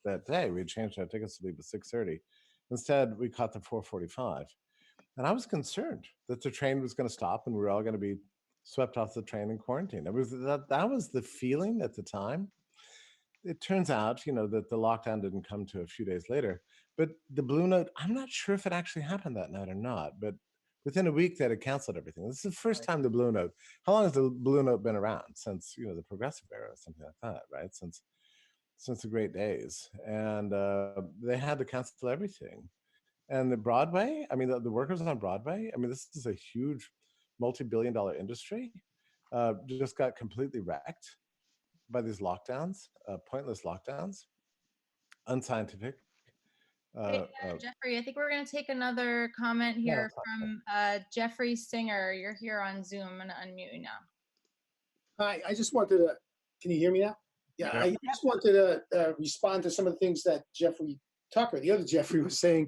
that day. We had changed our tickets to leave at 6:30. Instead, we caught the 4:45. And I was concerned that the train was going to stop and we were all going to be swept off the train and quarantined. That was the feeling at the time. it turns out, that the lockdown didn't come to a few days later. But the Blue Note, I'm not sure if it actually happened that night or not. But within a week, they had canceled everything. This is the first time the Blue Note. How long has the Blue Note been around? Since the Progressive era, or something like that, right? Since the Great Days, and they had to cancel everything. And the Broadway, I mean, the workers on Broadway, I mean, this is a huge multi-billion-dollar industry, just got completely wrecked by these lockdowns, pointless lockdowns, unscientific. Hey, Jeffrey, I think we're going to take another comment here from Jeffrey Singer. You're here on Zoom. I'm going to unmute you now. Hi, I just wanted to, can you hear me now? Yeah, I just wanted to respond to some of the things that Jeffrey Tucker, the other Jeffrey, was saying.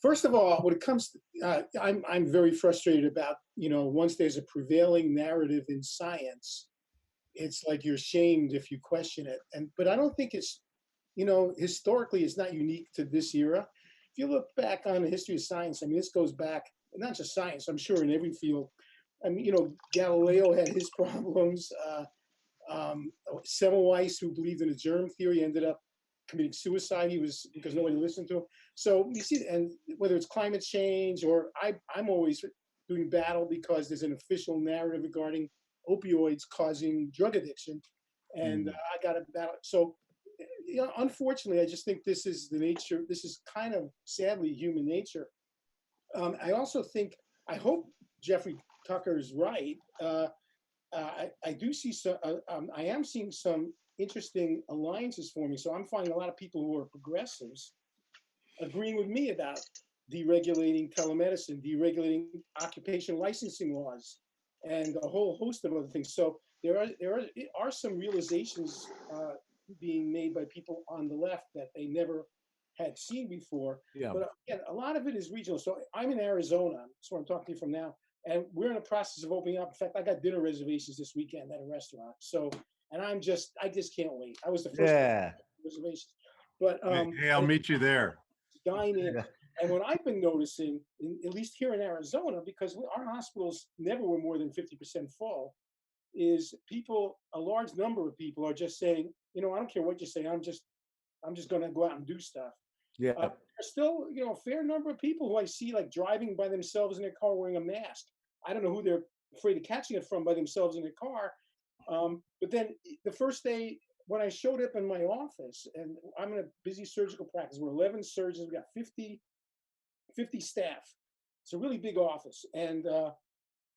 First of all, when it comes to, I'm very frustrated about, once there's a prevailing narrative in science, it's like you're shamed if you question it. But I don't think it's, historically, it's not unique to this era. If you look back on the history of science, I mean, this goes back, not just science, I'm sure in every field. I mean, Galileo had his problems. Semmelweis, who believed in the germ theory, ended up committing suicide. Because nobody listened to him. So you see, and whether it's climate change or I'm always doing battle because there's an official narrative regarding opioids causing drug addiction, and I got to battle. So, unfortunately, I just think this is the nature. This is kind of sadly human nature. I also think, I hope Jeffrey Tucker is right. I do see some. I am seeing some interesting alliances forming. So I'm finding a lot of people who are progressives agreeing with me about deregulating telemedicine, deregulating occupation licensing laws, and a whole host of other things. So there are some realizations being made by people on the left that they never had seen before. Yeah. But again, a lot of it is regional. So I'm in Arizona. That's where I'm talking to you from now. And we're in the process of opening up. In fact, I got dinner reservations this weekend at a restaurant. So, and I just can't wait. I was the first reservations. But hey, I'll meet you there. Dine in. And what I've been noticing, at least here in Arizona, because our hospitals never were more than 50% full, is a large number of people are just saying, I don't care what you say, I'm just going to go out and do stuff. Yeah. There's still, a fair number of people who I see like driving by themselves in their car wearing a mask. I don't know who they're afraid of catching it from by themselves in their car. But then the first day when I showed up in my office, and I'm in a busy surgical practice, we're 11 surgeons, we got 50 staff. It's a really big office, and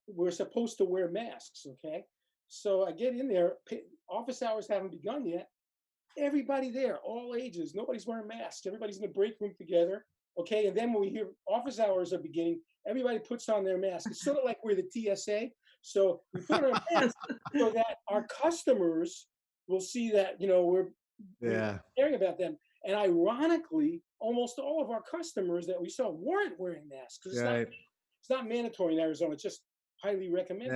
we're supposed to wear masks, okay? So I get in there, office hours haven't begun yet. Everybody there, all ages, nobody's wearing masks. Everybody's in the break room together, okay? And then when we hear office hours are beginning, everybody puts on their mask. It's sort of like we're the TSA. So we put on our masks so that our customers will see that, we're caring about them. And ironically, almost all of our customers that we saw weren't wearing masks, because it's not mandatory in Arizona. It's just highly recommended.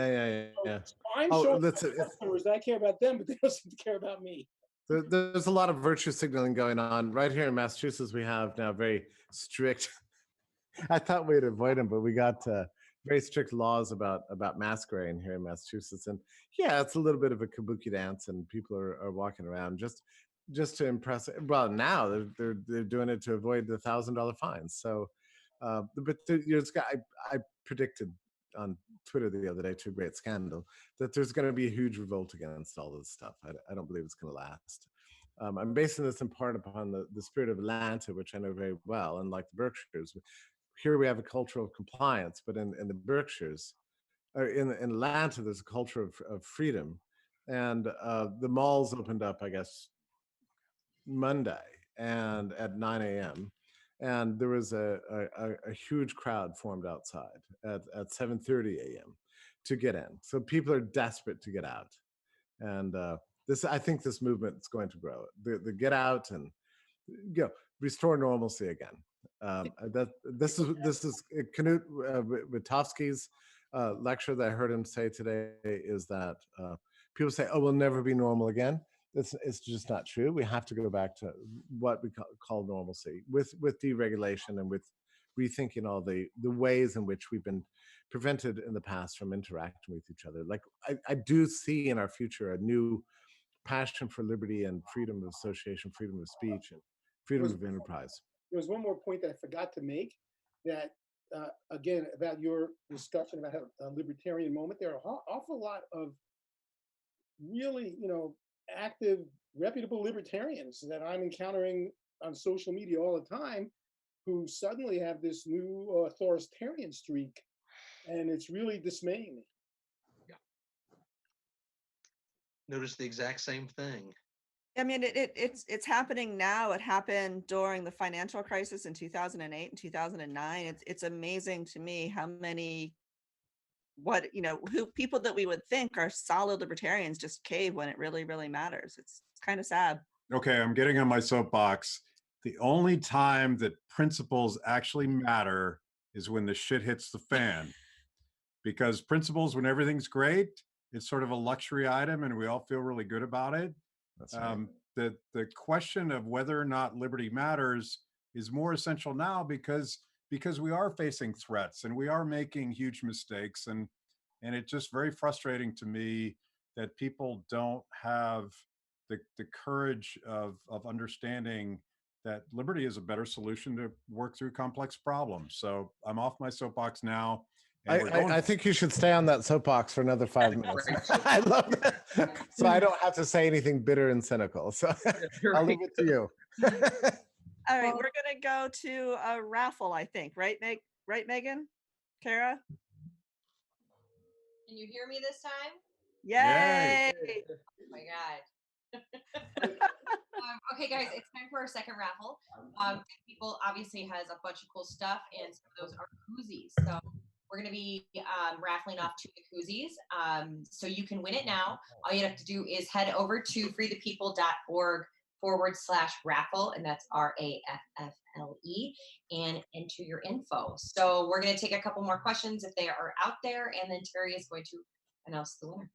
So I'm showing customers that I care about them, but they don't seem to care about me. There's a lot of virtue signaling going on right here in Massachusetts. We have now very strict. I thought we'd avoid them, but we got very strict laws about mask wearing here in Massachusetts. And yeah, it's a little bit of a kabuki dance, and people are walking around just to impress. Well, now they're doing it to avoid the $1,000 fines. So, but I predicted on Twitter the other day, to a great scandal, that there's going to be a huge revolt against all this stuff. I don't believe it's going to last. I'm basing this in part upon the spirit of Atlanta, which I know very well, and like the Berkshires. Here we have a culture of compliance, but in the Berkshires, or in Atlanta, there's a culture of freedom. And the malls opened up, I guess, Monday, and at 9 a.m. And there was a huge crowd formed outside at 7:30 a.m. to get in. So people are desperate to get out. And I think this movement is going to grow. The get out and restore normalcy again. This is Knut Witowski's lecture that I heard him say today, is that people say, "Oh, we'll never be normal again." It's just not true. We have to go back to what we call normalcy, with deregulation and with rethinking all the ways in which we've been prevented in the past from interacting with each other. Like I do see in our future a new passion for liberty and freedom of association, freedom of speech, and freedom of enterprise. There was one more point that I forgot to make, that again, about your discussion about a libertarian moment. There are an awful lot of really, active, reputable libertarians that I'm encountering on social media all the time, who suddenly have this new authoritarian streak, and it's really dismaying me. Notice the exact same thing. I mean, it's happening now. It happened during the financial crisis in 2008 and 2009. It's amazing to me how many people that we would think are solid libertarians just cave when it really, really matters. It's kind of sad. Okay, I'm getting on my soapbox. The only time that principles actually matter is when the shit hits the fan. Because principles, when everything's great, it's sort of a luxury item and we all feel really good about it. That's right. The question of whether or not liberty matters is more essential now because we are facing threats and we are making huge mistakes, and it's just very frustrating to me that people don't have the courage of understanding that liberty is a better solution to work through complex problems. So I'm off my soapbox now. I think you should stay on that soapbox for another 5 minutes. I love that. So I don't have to say anything bitter and cynical. So I'll leave it to you. All right, we're gonna go to a raffle, I think, right, right, Megan? Kara? Can you hear me this time? Yay! Oh my God. Okay, guys, it's time for our second raffle. People obviously has a bunch of cool stuff, and some of those are koozies. So we're going to be raffling off 2 koozies. So you can win it now. All you have to do is head over to freethepeople.org/raffle, and that's RAFFLE, and enter your info. So we're going to take a couple more questions if they are out there, and then Terry is going to announce the winner.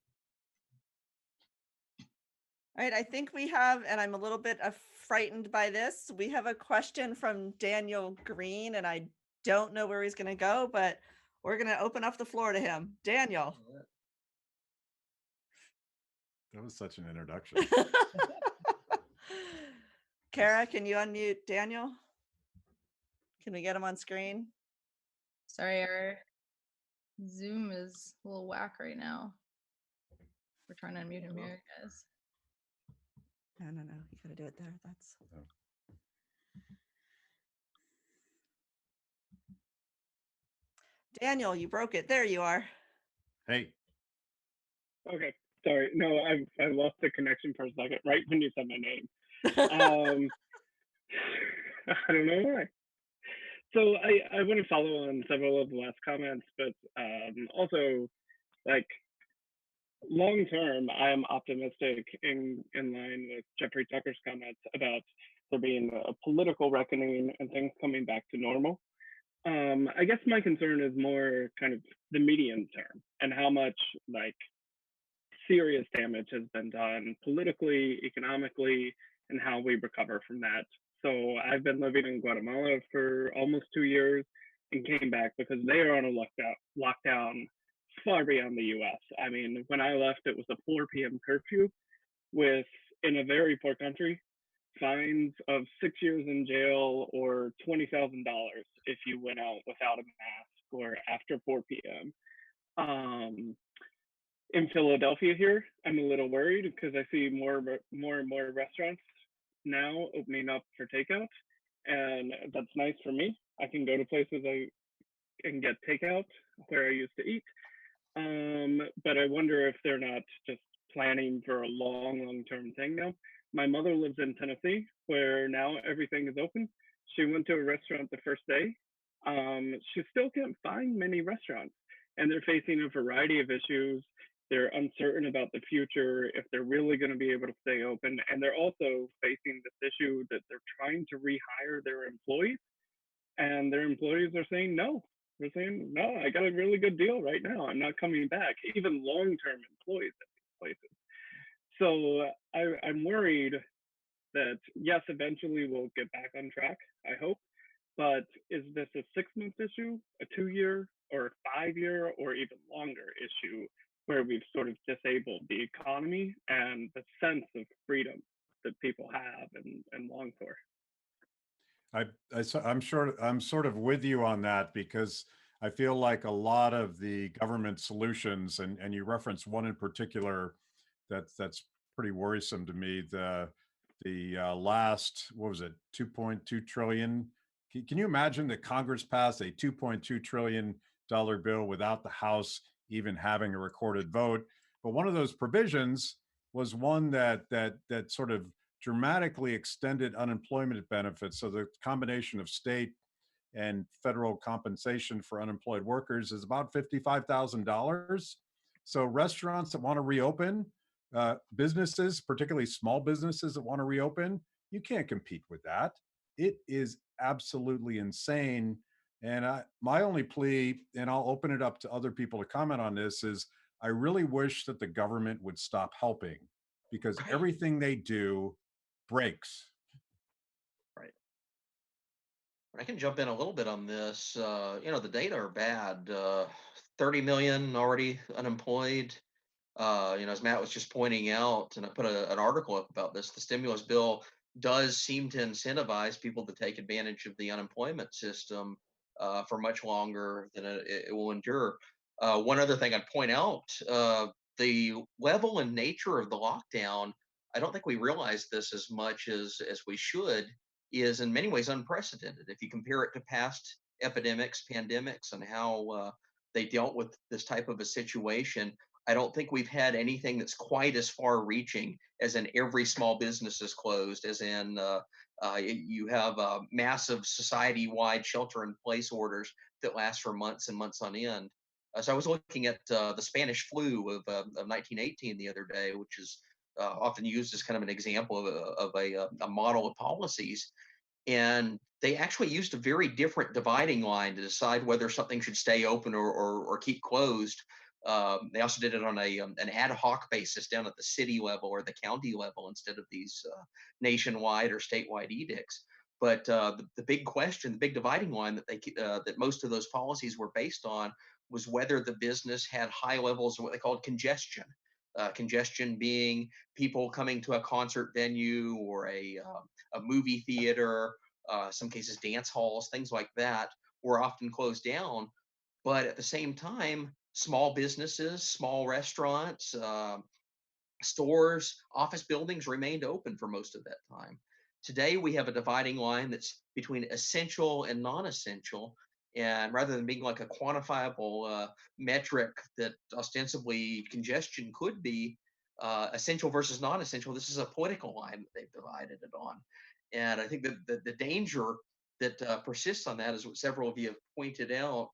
All right, I think we have, and I'm a little bit frightened by this, we have a question from Daniel Green, and I don't know where he's going to go, but we're going to open up the floor to him. Daniel. That was such an introduction. Kara, can you unmute Daniel? Can we get him on screen? Sorry, our Zoom is a little whack right now. We're trying to unmute him here, guys. No, you got to do it there. That's. Daniel, you broke it. There you are. Hey. Okay, sorry. No, I lost the connection for a second right when you said my name. I don't know why. So I want to follow on several of the last comments, but also, like, long term, I am optimistic in line with Jeffrey Tucker's comments about there being a political reckoning and things coming back to normal. I guess my concern is more kind of the medium term and how much like serious damage has been done politically, economically, and how we recover from that. So I've been living in Guatemala for almost 2 years and came back because they are on a lockdown far beyond the US. I mean, when I left, it was a 4 p.m. curfew with, in a very poor country, fines of 6 years in jail or $20,000 if you went out without a mask or after 4 p.m. In Philadelphia here, I'm a little worried because I see more and more restaurants now opening up for takeout, and that's nice for me. I can go to places I can get takeout where I used to eat. But I wonder if they're not just planning for a long-term thing now. My mother lives in Tennessee, where now everything is open. She went to a restaurant the first day. She still can't find many restaurants, and they're facing a variety of issues. They're uncertain about the future, if they're really going to be able to stay open. And they're also facing this issue that they're trying to rehire their employees, and their employees are saying no. They're saying, no, I got a really good deal right now. I'm not coming back, even long-term employees at these places. So I'm worried that, yes, eventually we'll get back on track, I hope. But is this a 6-month issue, a 2-year, or a 5-year, or even longer issue where we've sort of disabled the economy and the sense of freedom that people have and long for. I'm sort of with you on that, because I feel like a lot of the government solutions, and you referenced one in particular that's pretty worrisome to me. The last, what was it, 2.2 trillion? Can you imagine that Congress passed a $2.2 trillion bill without the House even having a recorded vote? But one of those provisions was one that sort of dramatically extended unemployment benefits. So the combination of state and federal compensation for unemployed workers is about $55,000. So restaurants that want to reopen, businesses, particularly small businesses that want to reopen, you can't compete with that. It is absolutely insane. And my only plea, and I'll open it up to other people to comment on this, is I really wish that the government would stop helping, because everything they do breaks. Right. I can jump in a little bit on this. The data are bad. 30 million already unemployed. As Matt was just pointing out, and I put an article up about this, the stimulus bill does seem to incentivize people to take advantage of the unemployment system for much longer than it will endure. One other thing I'd point out, the level and nature of the lockdown, I don't think we realize this as much as we should, is in many ways unprecedented. If you compare it to past epidemics, pandemics, and how they dealt with this type of a situation, I don't think we've had anything that's quite as far reaching as in every small business is closed, as in you have massive society-wide shelter-in-place orders that last for months and months on end. So I was looking at the Spanish flu of 1918 the other day, which is often used as kind of an example of a model of policies. And they actually used a very different dividing line to decide whether something should stay open or keep closed. They also did it on an ad hoc basis down at the city level or the county level instead of these nationwide or statewide edicts. But the big question, the big dividing line that most of those policies were based on was whether the business had high levels of what they called congestion. Congestion being people coming to a concert venue or a movie theater, some cases dance halls, things like that were often closed down. But at the same time, small businesses, small restaurants, stores, office buildings remained open for most of that time. Today, we have a dividing line that's between essential and non-essential. And rather than being like a quantifiable metric that ostensibly congestion could be, essential versus non-essential, this is a political line that they've divided it on. And I think that the danger that persists on that is what several of you have pointed out.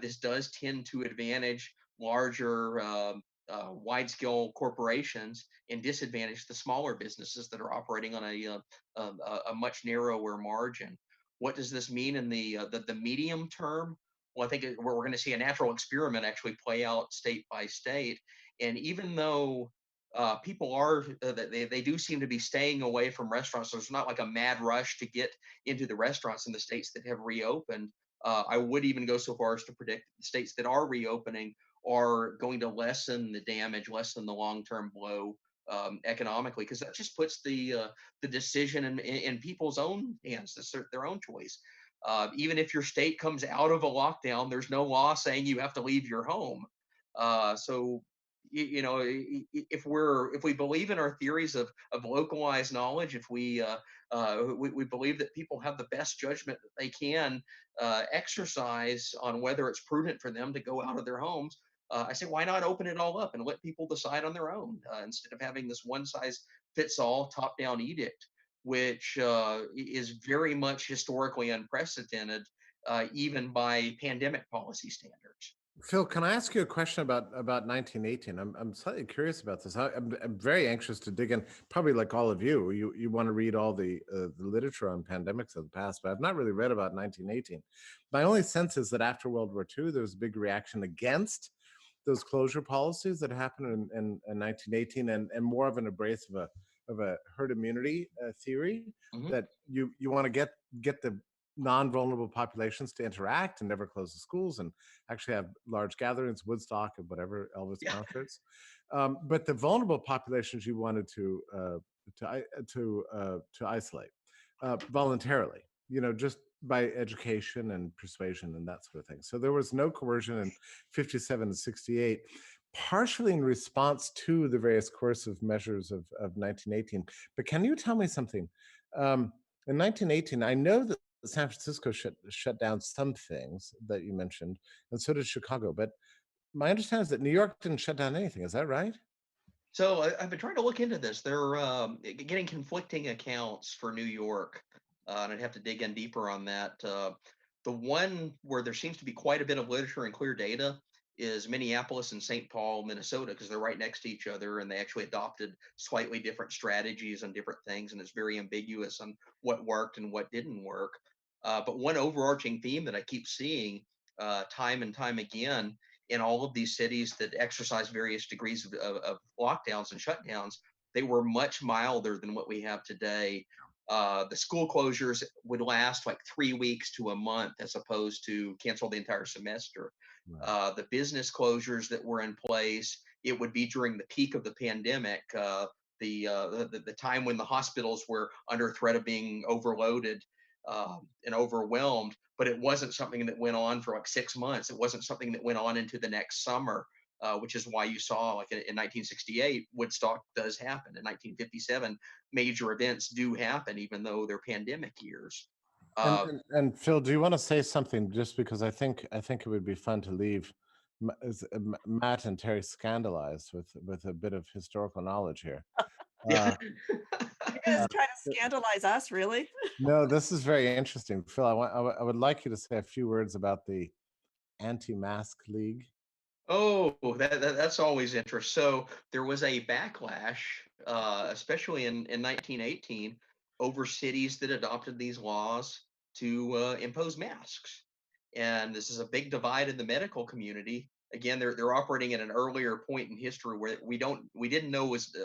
This does tend to advantage larger, wide-scale corporations and disadvantage the smaller businesses that are operating on a much narrower margin. What does this mean in the medium term? Well, I think we're going to see a natural experiment actually play out state by state. And even though people are, they do seem to be staying away from restaurants, so there's not like a mad rush to get into the restaurants in the states that have reopened. I would even go so far as to predict the states that are reopening are going to lessen the damage, lessen the long-term blow economically, because that just puts the decision in people's own hands. That's their own choice. Even if your state comes out of a lockdown, there's no law saying you have to leave your home. So if we believe in our theories of localized knowledge, if we believe that people have the best judgment that they can exercise on whether it's prudent for them to go out of their homes, I say, why not open it all up and let people decide on their own instead of having this one-size-fits-all top-down edict, which is very much historically unprecedented, even by pandemic policy standards. Phil, can I ask you a question about 1918? I'm slightly curious about this. I'm very anxious to dig in. Probably like all of you, you want to read all the literature on pandemics of the past, but I've not really read about 1918. My only sense is that after World War II, there was a big reaction against those closure policies that happened in 1918, and more of an embrace of a herd immunity theory, that you want to get the non-vulnerable populations to interact and never close the schools and actually have large gatherings, Woodstock and whatever, Elvis concerts. But the vulnerable populations you wanted to isolate voluntarily, just by education and persuasion and that sort of thing. So there was no coercion in 57 and 68, partially in response to the various coercive measures of 1918. But can you tell me something? In 1918, I know that San Francisco shut down some things that you mentioned, and so did Chicago. But my understanding is that New York didn't shut down anything. Is that right? So I've been trying to look into this. They're getting conflicting accounts for New York, and I'd have to dig in deeper on that. The one where there seems to be quite a bit of literature and clear data is Minneapolis and St. Paul, Minnesota, because they're right next to each other, and they actually adopted slightly different strategies and different things, and it's very ambiguous on what worked and what didn't work. But one overarching theme that I keep seeing time and time again in all of these cities that exercise various degrees of lockdowns and shutdowns, they were much milder than what we have today. The school closures would last like 3 weeks to a month as opposed to cancel the entire semester. The business closures that were in place, it would be during the peak of the pandemic, the time when the hospitals were under threat of being overloaded and overwhelmed, but it wasn't something that went on for like 6 months. It wasn't something that went on into the next summer, which is why you saw, like in 1968, Woodstock does happen. In 1957, major events do happen, even though they're pandemic years. And Phil, do you want to say something? Just because I think it would be fun to leave Matt and Terry scandalized with a bit of historical knowledge here. You guys trying to scandalize us, really? No, this is very interesting, Phil. I would like you to say a few words about the Anti-Mask League. Oh, that's always interesting. So there was a backlash, especially in 1918, over cities that adopted these laws to impose masks. And this is a big divide in the medical community. Again, they're operating at an earlier point in history where we didn't know was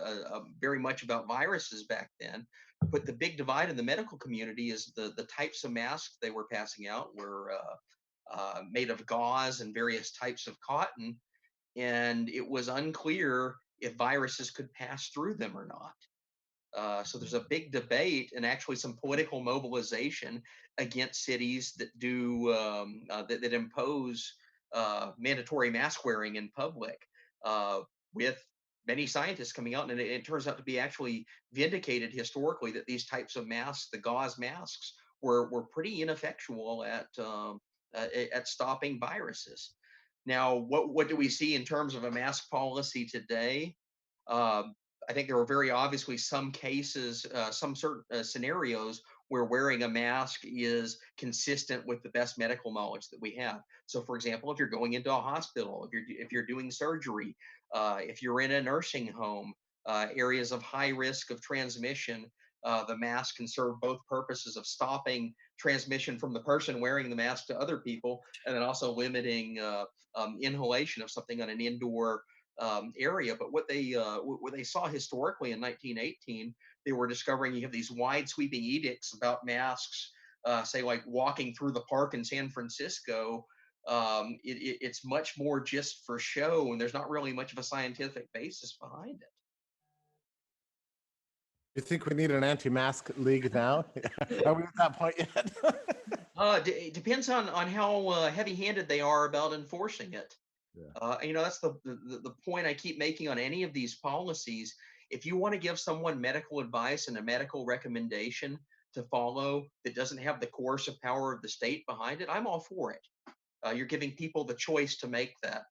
very much about viruses back then. But the big divide in the medical community is the types of masks they were passing out were made of gauze and various types of cotton, and it was unclear if viruses could pass through them or not. So there's a big debate and actually some political mobilization against cities that that impose mandatory mask wearing in public, with many scientists coming out, and it turns out to be actually vindicated historically that these types of masks, the gauze masks, were pretty ineffectual at stopping viruses. Now, what do we see in terms of a mask policy today? I think there are very obviously some cases, some certain scenarios where wearing a mask is consistent with the best medical knowledge that we have. So, for example, if you're going into a hospital, if you're doing surgery, if you're in a nursing home, areas of high risk of transmission, the mask can serve both purposes of stopping transmission from the person wearing the mask to other people, and then also limiting inhalation of something on an indoor area. But what they saw historically in 1918, they were discovering you have these wide sweeping edicts about masks, say like walking through the park in San Francisco. It's much more just for show, and there's not really much of a scientific basis behind it. You think we need an anti-mask league now? Are we at that point yet? It depends on how heavy-handed they are about enforcing it. Yeah. That's the point I keep making on any of these policies. If you want to give someone medical advice and a medical recommendation to follow that doesn't have the coercive power of the state behind it, I'm all for it. You're giving people the choice to make that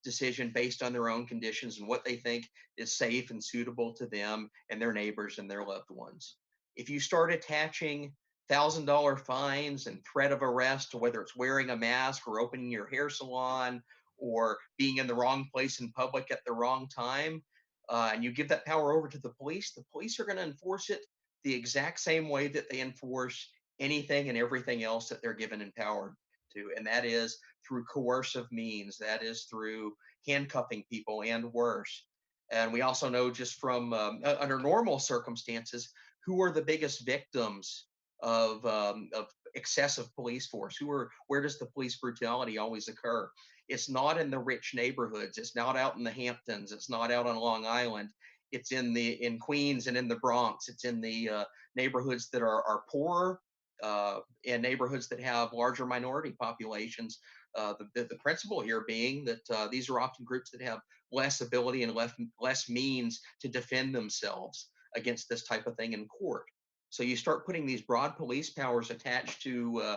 decision based on their own conditions and what they think is safe and suitable to them and their neighbors and their loved ones. If you start attaching $1,000 fines and threat of arrest to whether it's wearing a mask or opening your hair salon or being in the wrong place in public at the wrong time, and you give that power over to the police are going to enforce it the exact same way that they enforce anything and everything else that they're given and empowered to, and that is through coercive means. That is through handcuffing people and worse. And we also know just from under normal circumstances, who are the biggest victims of excessive police force? Where does the police brutality always occur? It's not in the rich neighborhoods. It's not out in the Hamptons. It's not out on Long Island. It's in Queens and in the Bronx. It's in the neighborhoods that are poorer, and neighborhoods that have larger minority populations. The principle here being that these are often groups that have less ability and less means to defend themselves against this type of thing in court. So you start putting these broad police powers attached to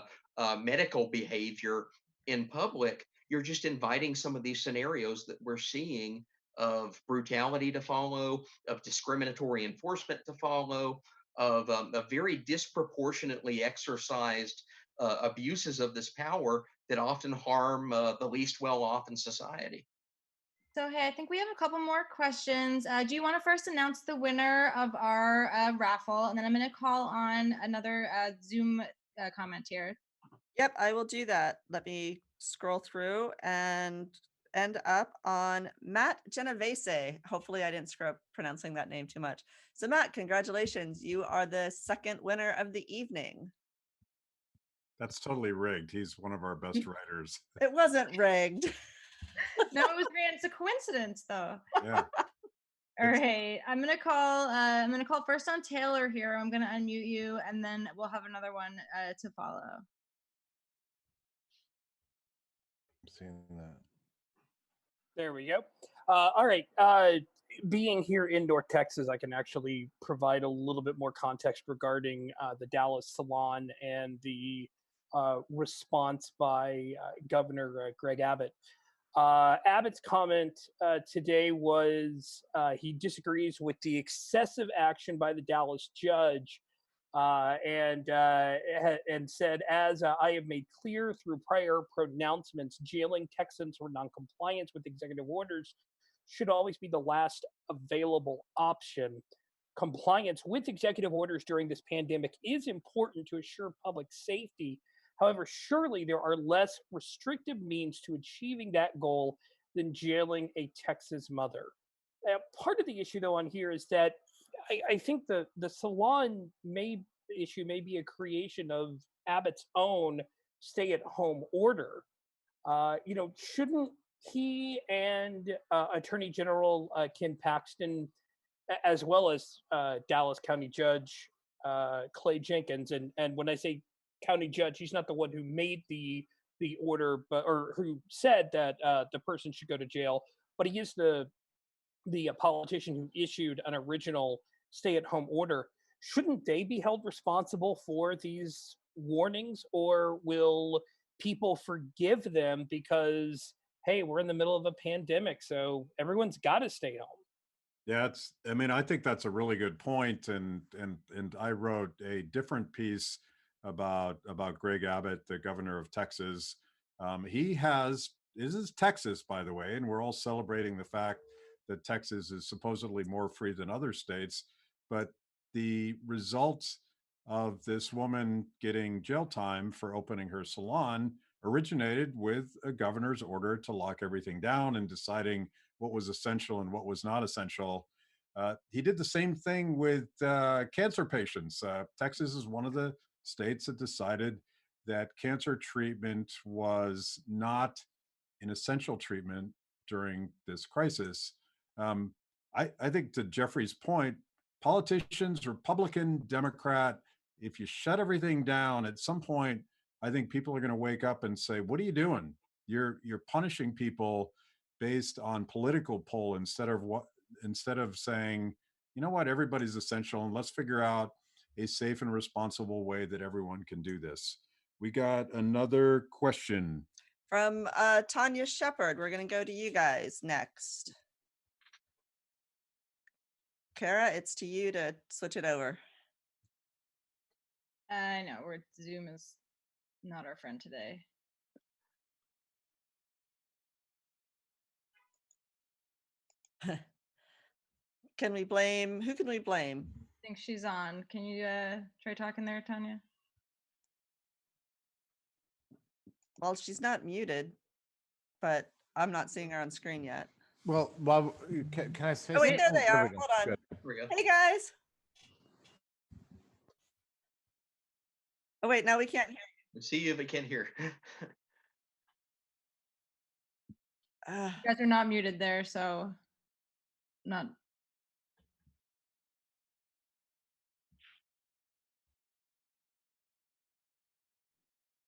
medical behavior in public, you're just inviting some of these scenarios that we're seeing of brutality to follow, of discriminatory enforcement to follow, of very disproportionately exercised abuses of this power that often harm the least well-off in society. So, hey, I think we have a couple more questions. Do you want to first announce the winner of our raffle? And then I'm going to call on another Zoom comment here. Yep, I will do that. Let me scroll through and end up on Matt Genovese. Hopefully I didn't screw up pronouncing that name too much. So Matt, congratulations. You are the second winner of the evening. That's totally rigged. He's one of our best writers. It wasn't rigged. No, it was great. It's a coincidence though. Yeah. All right. I'm gonna call first on Taylor here. I'm gonna unmute you and then we'll have another one to follow. I'm seeing that. There we go. All right. Being here in North Texas, I can actually provide a little bit more context regarding the Dallas Salon and the response by Governor Greg Abbott. Abbott's comment today was he disagrees with the excessive action by the Dallas judge and said, as I have made clear through prior pronouncements, jailing Texans for noncompliance with executive orders should always be the last available option. Compliance with executive orders during this pandemic is important to assure public safety. However, surely there are less restrictive means to achieving that goal than jailing a Texas mother. Part of the issue, though, on here is that I think the salon issue may be a creation of Abbott's own stay-at-home order. Shouldn't he and Attorney General Ken Paxton, as well as Dallas County Judge Clay Jenkins, and when I say county judge, he's not the one who made the order, or who said that the person should go to jail, but he is the politician who issued an original stay-at-home order. Shouldn't they be held responsible for these warnings, or will people forgive them because, hey, we're in the middle of a pandemic, so everyone's got to stay home? Yeah, I think that's a really good point. And I wrote a different piece about Greg Abbott, the governor of Texas. This is Texas, by the way, and we're all celebrating the fact that Texas is supposedly more free than other states. But the results of this woman getting jail time for opening her salon originated with a governor's order to lock everything down and deciding what was essential and what was not essential. He did the same thing with cancer patients. Texas is one of the states that decided that cancer treatment was not an essential treatment during this crisis. I think, to Jeffrey's point, politicians, Republican, Democrat, if you shut everything down, at some point, I think people are going to wake up and say, what are you doing? You're punishing people based on political pull instead of saying, you know what, everybody's essential, and let's figure out a safe and responsible way that everyone can do this. We got another question from Tanya Shepard. We're going to go to you guys next. Kara, it's to you to switch it over. No, Zoom is not our friend today. Who can we blame? I think she's on. Can you try talking there, Tanya? Well, she's not muted, but I'm not seeing her on screen yet. Well, can I say? Oh wait, there they are. There Hold on. Good. Hey guys. Oh, wait, now we can't hear We see you, but can't hear. you. You guys are not muted there, so not.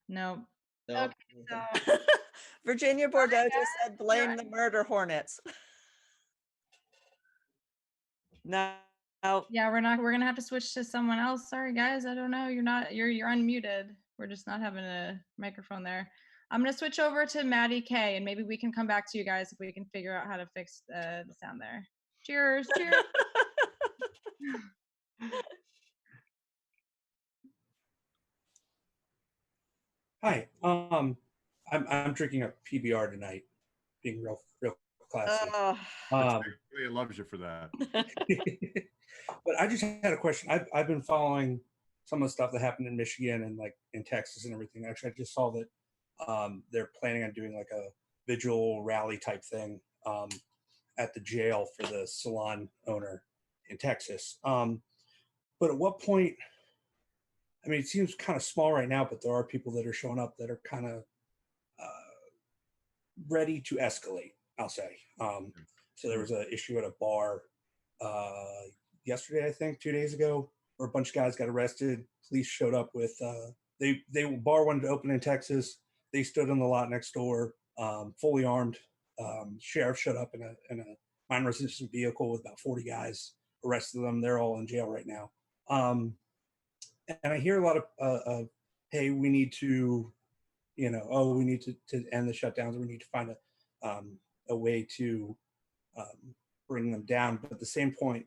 No. No. Okay, so Virginia Bordeaux just said, blame the murder hornets. No. Yeah, we're gonna have to switch to someone else. Sorry guys, I don't know. You're unmuted. We're just not having a microphone there. I'm gonna switch over to Maddie K, and maybe we can come back to you guys if we can figure out how to fix the sound there. Cheers, cheers. Hi. I'm drinking a PBR tonight, being real classy. Really loves you for that. But I just had a question. I've been following some of the stuff that happened in Michigan and like in Texas and everything. Actually, I just saw that they're planning on doing like a vigil rally type thing at the jail for the salon owner in Texas. But at what point? I mean, it seems kind of small right now, but there are people that are showing up that are kind of ready to escalate, I'll say. So there was an issue at a bar yesterday, I think, 2 days ago, where a bunch of guys got arrested. Police showed up with, bar wanted to open in Texas. They stood on the lot next door, fully armed. Sheriff showed up in a non-resistant vehicle with about 40 guys, arrested them. They're all in jail right now. And I hear a lot of, hey, we need to, we need to end the shutdowns. We need to find a way to bring them down. But at the same point,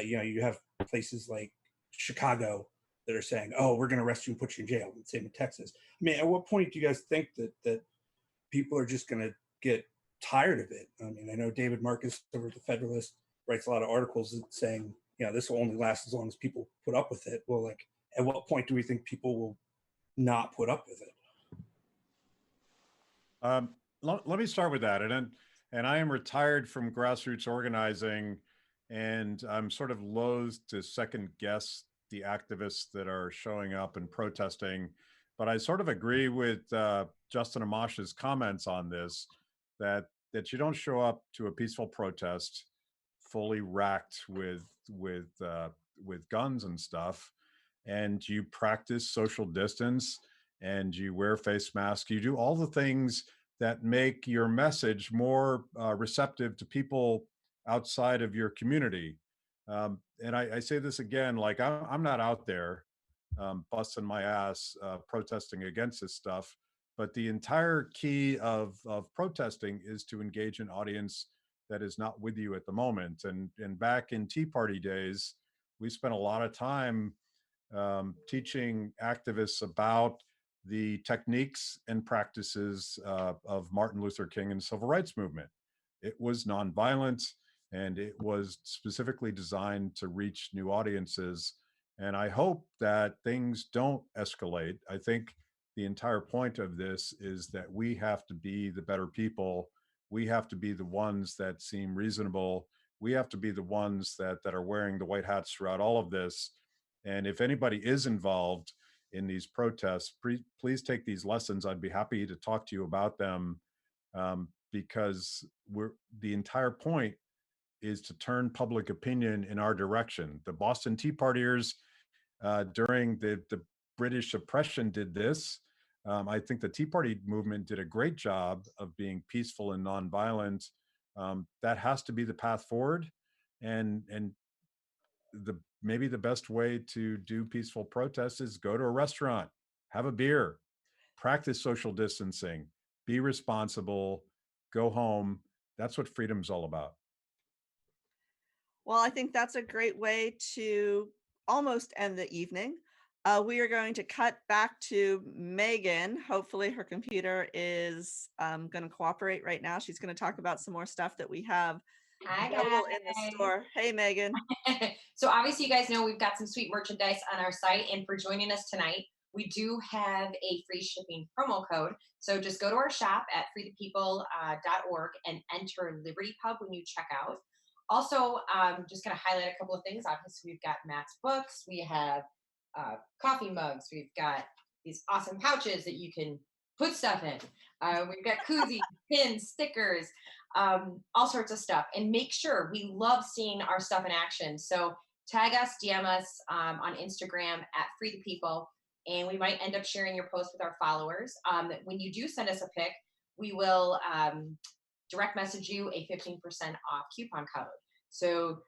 you have places like Chicago that are saying, oh, we're going to arrest you and put you in jail. And same in Texas. I mean, at what point do you guys think that people are just going to get tired of it? I mean, I know David Marcus over at the Federalist writes a lot of articles saying, this will only last as long as people put up with it. Well, like, at what point do we think people will not put up with it? Let me start with that. And I am retired from grassroots organizing, and I'm sort of loath to second guess the activists that are showing up and protesting. But I sort of agree with Justin Amash's comments on this, that you don't show up to a peaceful protest fully racked with guns and stuff, and you practice social distance and you wear face masks. You do all the things that make your message more receptive to people outside of your community. And I say this again, like I'm not out there busting my ass protesting against this stuff, but the entire key of protesting is to engage an audience that is not with you at the moment. And back in Tea Party days, we spent a lot of time teaching activists about the techniques and practices of Martin Luther King and the Civil Rights Movement. It was nonviolent, and it was specifically designed to reach new audiences. And I hope that things don't escalate. I think the entire point of this is that we have to be the better people. We have to be the ones that seem reasonable. We have to be the ones that are wearing the white hats throughout all of this. And if anybody is involved in these protests, please take these lessons. I'd be happy to talk to you about them, because the entire point is to turn public opinion in our direction. The Boston Tea Partiers during the British oppression did this. I think the Tea Party movement did a great job of being peaceful and nonviolent. That has to be the path forward. And maybe the best way to do peaceful protests is go to a restaurant, have a beer, practice social distancing, be responsible, go home. That's what freedom's all about. Well, I think that's a great way to almost end the evening. We are going to cut back to Megan. Hopefully her computer is going to cooperate right now. She's going to talk about some more stuff that we have available in the store. Hey, Megan. So obviously you guys know we've got some sweet merchandise on our site, and for joining us tonight, we do have a free shipping promo code. So just go to our shop at freethepeople.org and enter Liberty Pub when you check out. Also, just going to highlight a couple of things. Obviously, we've got Matt's books. We have coffee mugs. We've got these awesome pouches that you can put stuff in. We've got koozies, pins, stickers, all sorts of stuff. And make sure, we love seeing our stuff in action. So tag us, DM us on Instagram at Free the People, and we might end up sharing your post with our followers. When you do send us a pic, we will direct message you a 15% off coupon code. So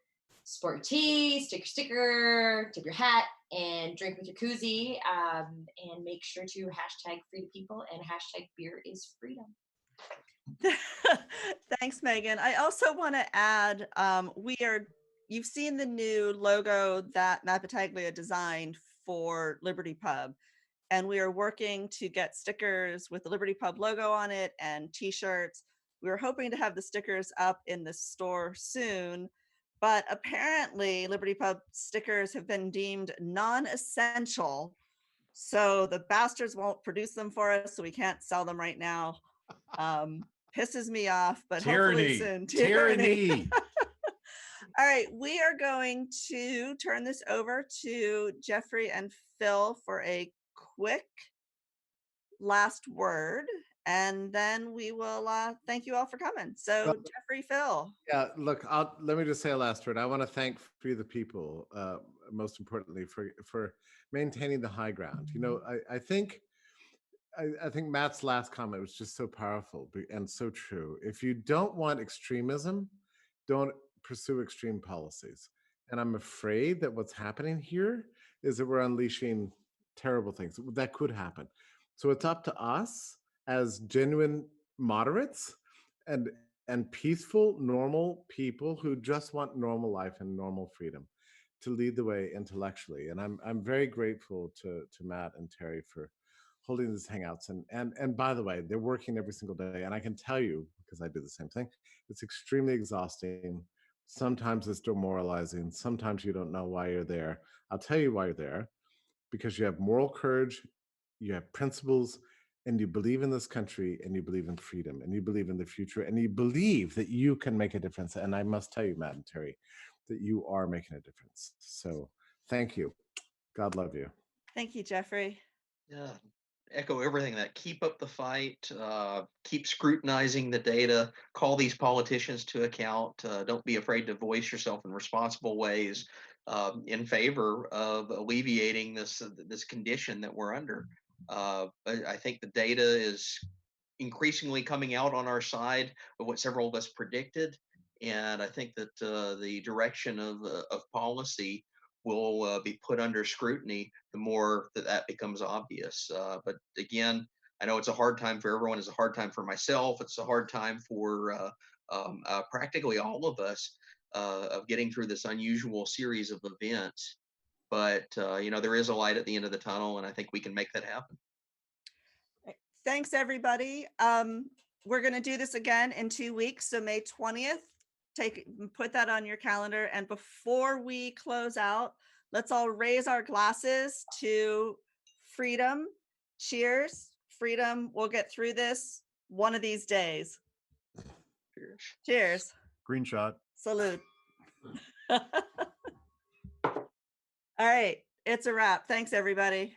sport your tee, stick your sticker, tip your hat, and drink with your koozie. And make sure to hashtag Free the People and hashtag Beer is Freedom. Thanks, Megan. I also want to add, you've seen the new logo that Matt Battaglia designed for Liberty Pub, and we are working to get stickers with the Liberty Pub logo on it and t-shirts. We were hoping to have the stickers up in the store soon, but apparently Liberty Pub stickers have been deemed non-essential. So the bastards won't produce them for us, so we can't sell them right now. Pisses me off, but hopefully soon. Tyranny. All right, we are going to turn this over to Jeffrey and Phil for a quick last word, and then we will thank you all for coming. So Jeffrey, Phil. Yeah, look, let me just say a last word. I want to thank Free the People, most importantly, for maintaining the high ground. You know, I think Matt's last comment was just so powerful and so true. If you don't want extremism, don't pursue extreme policies. And I'm afraid that what's happening here is that we're unleashing terrible things that could happen. So it's up to us as genuine moderates and peaceful, normal people who just want normal life and normal freedom to lead the way intellectually. And I'm very grateful to Matt and Terry for holding these hangouts. And by the way, they're working every single day. And I can tell you, because I do the same thing, it's extremely exhausting. Sometimes it's demoralizing. Sometimes you don't know why you're there. I'll tell you why you're there, because you have moral courage, you have principles, and you believe in this country, and you believe in freedom, and you believe in the future, and you believe that you can make a difference. And I must tell you, Matt and Terry, that you are making a difference. So thank you. God love you. Thank you, Jeffrey. Yeah, echo everything that. Keep up the fight. Keep scrutinizing the data. Call these politicians to account. Don't be afraid to voice yourself in responsible ways in favor of alleviating this condition that we're under. I think the data is increasingly coming out on our side of what several of us predicted, and I think that the direction of policy will be put under scrutiny the more that becomes obvious. But again, I know it's a hard time for everyone. It's a hard time for myself. It's a hard time for practically all of us of getting through this unusual series of events. But you know, there is a light at the end of the tunnel, and I think we can make that happen. Thanks, everybody. We're going to do this again in 2 weeks. So May 20th, put that on your calendar. And before we close out, let's all raise our glasses to freedom. Cheers. Freedom. We'll get through this one of these days. Cheers. Cheers. Green shot. Salute. All right. It's a wrap. Thanks, everybody.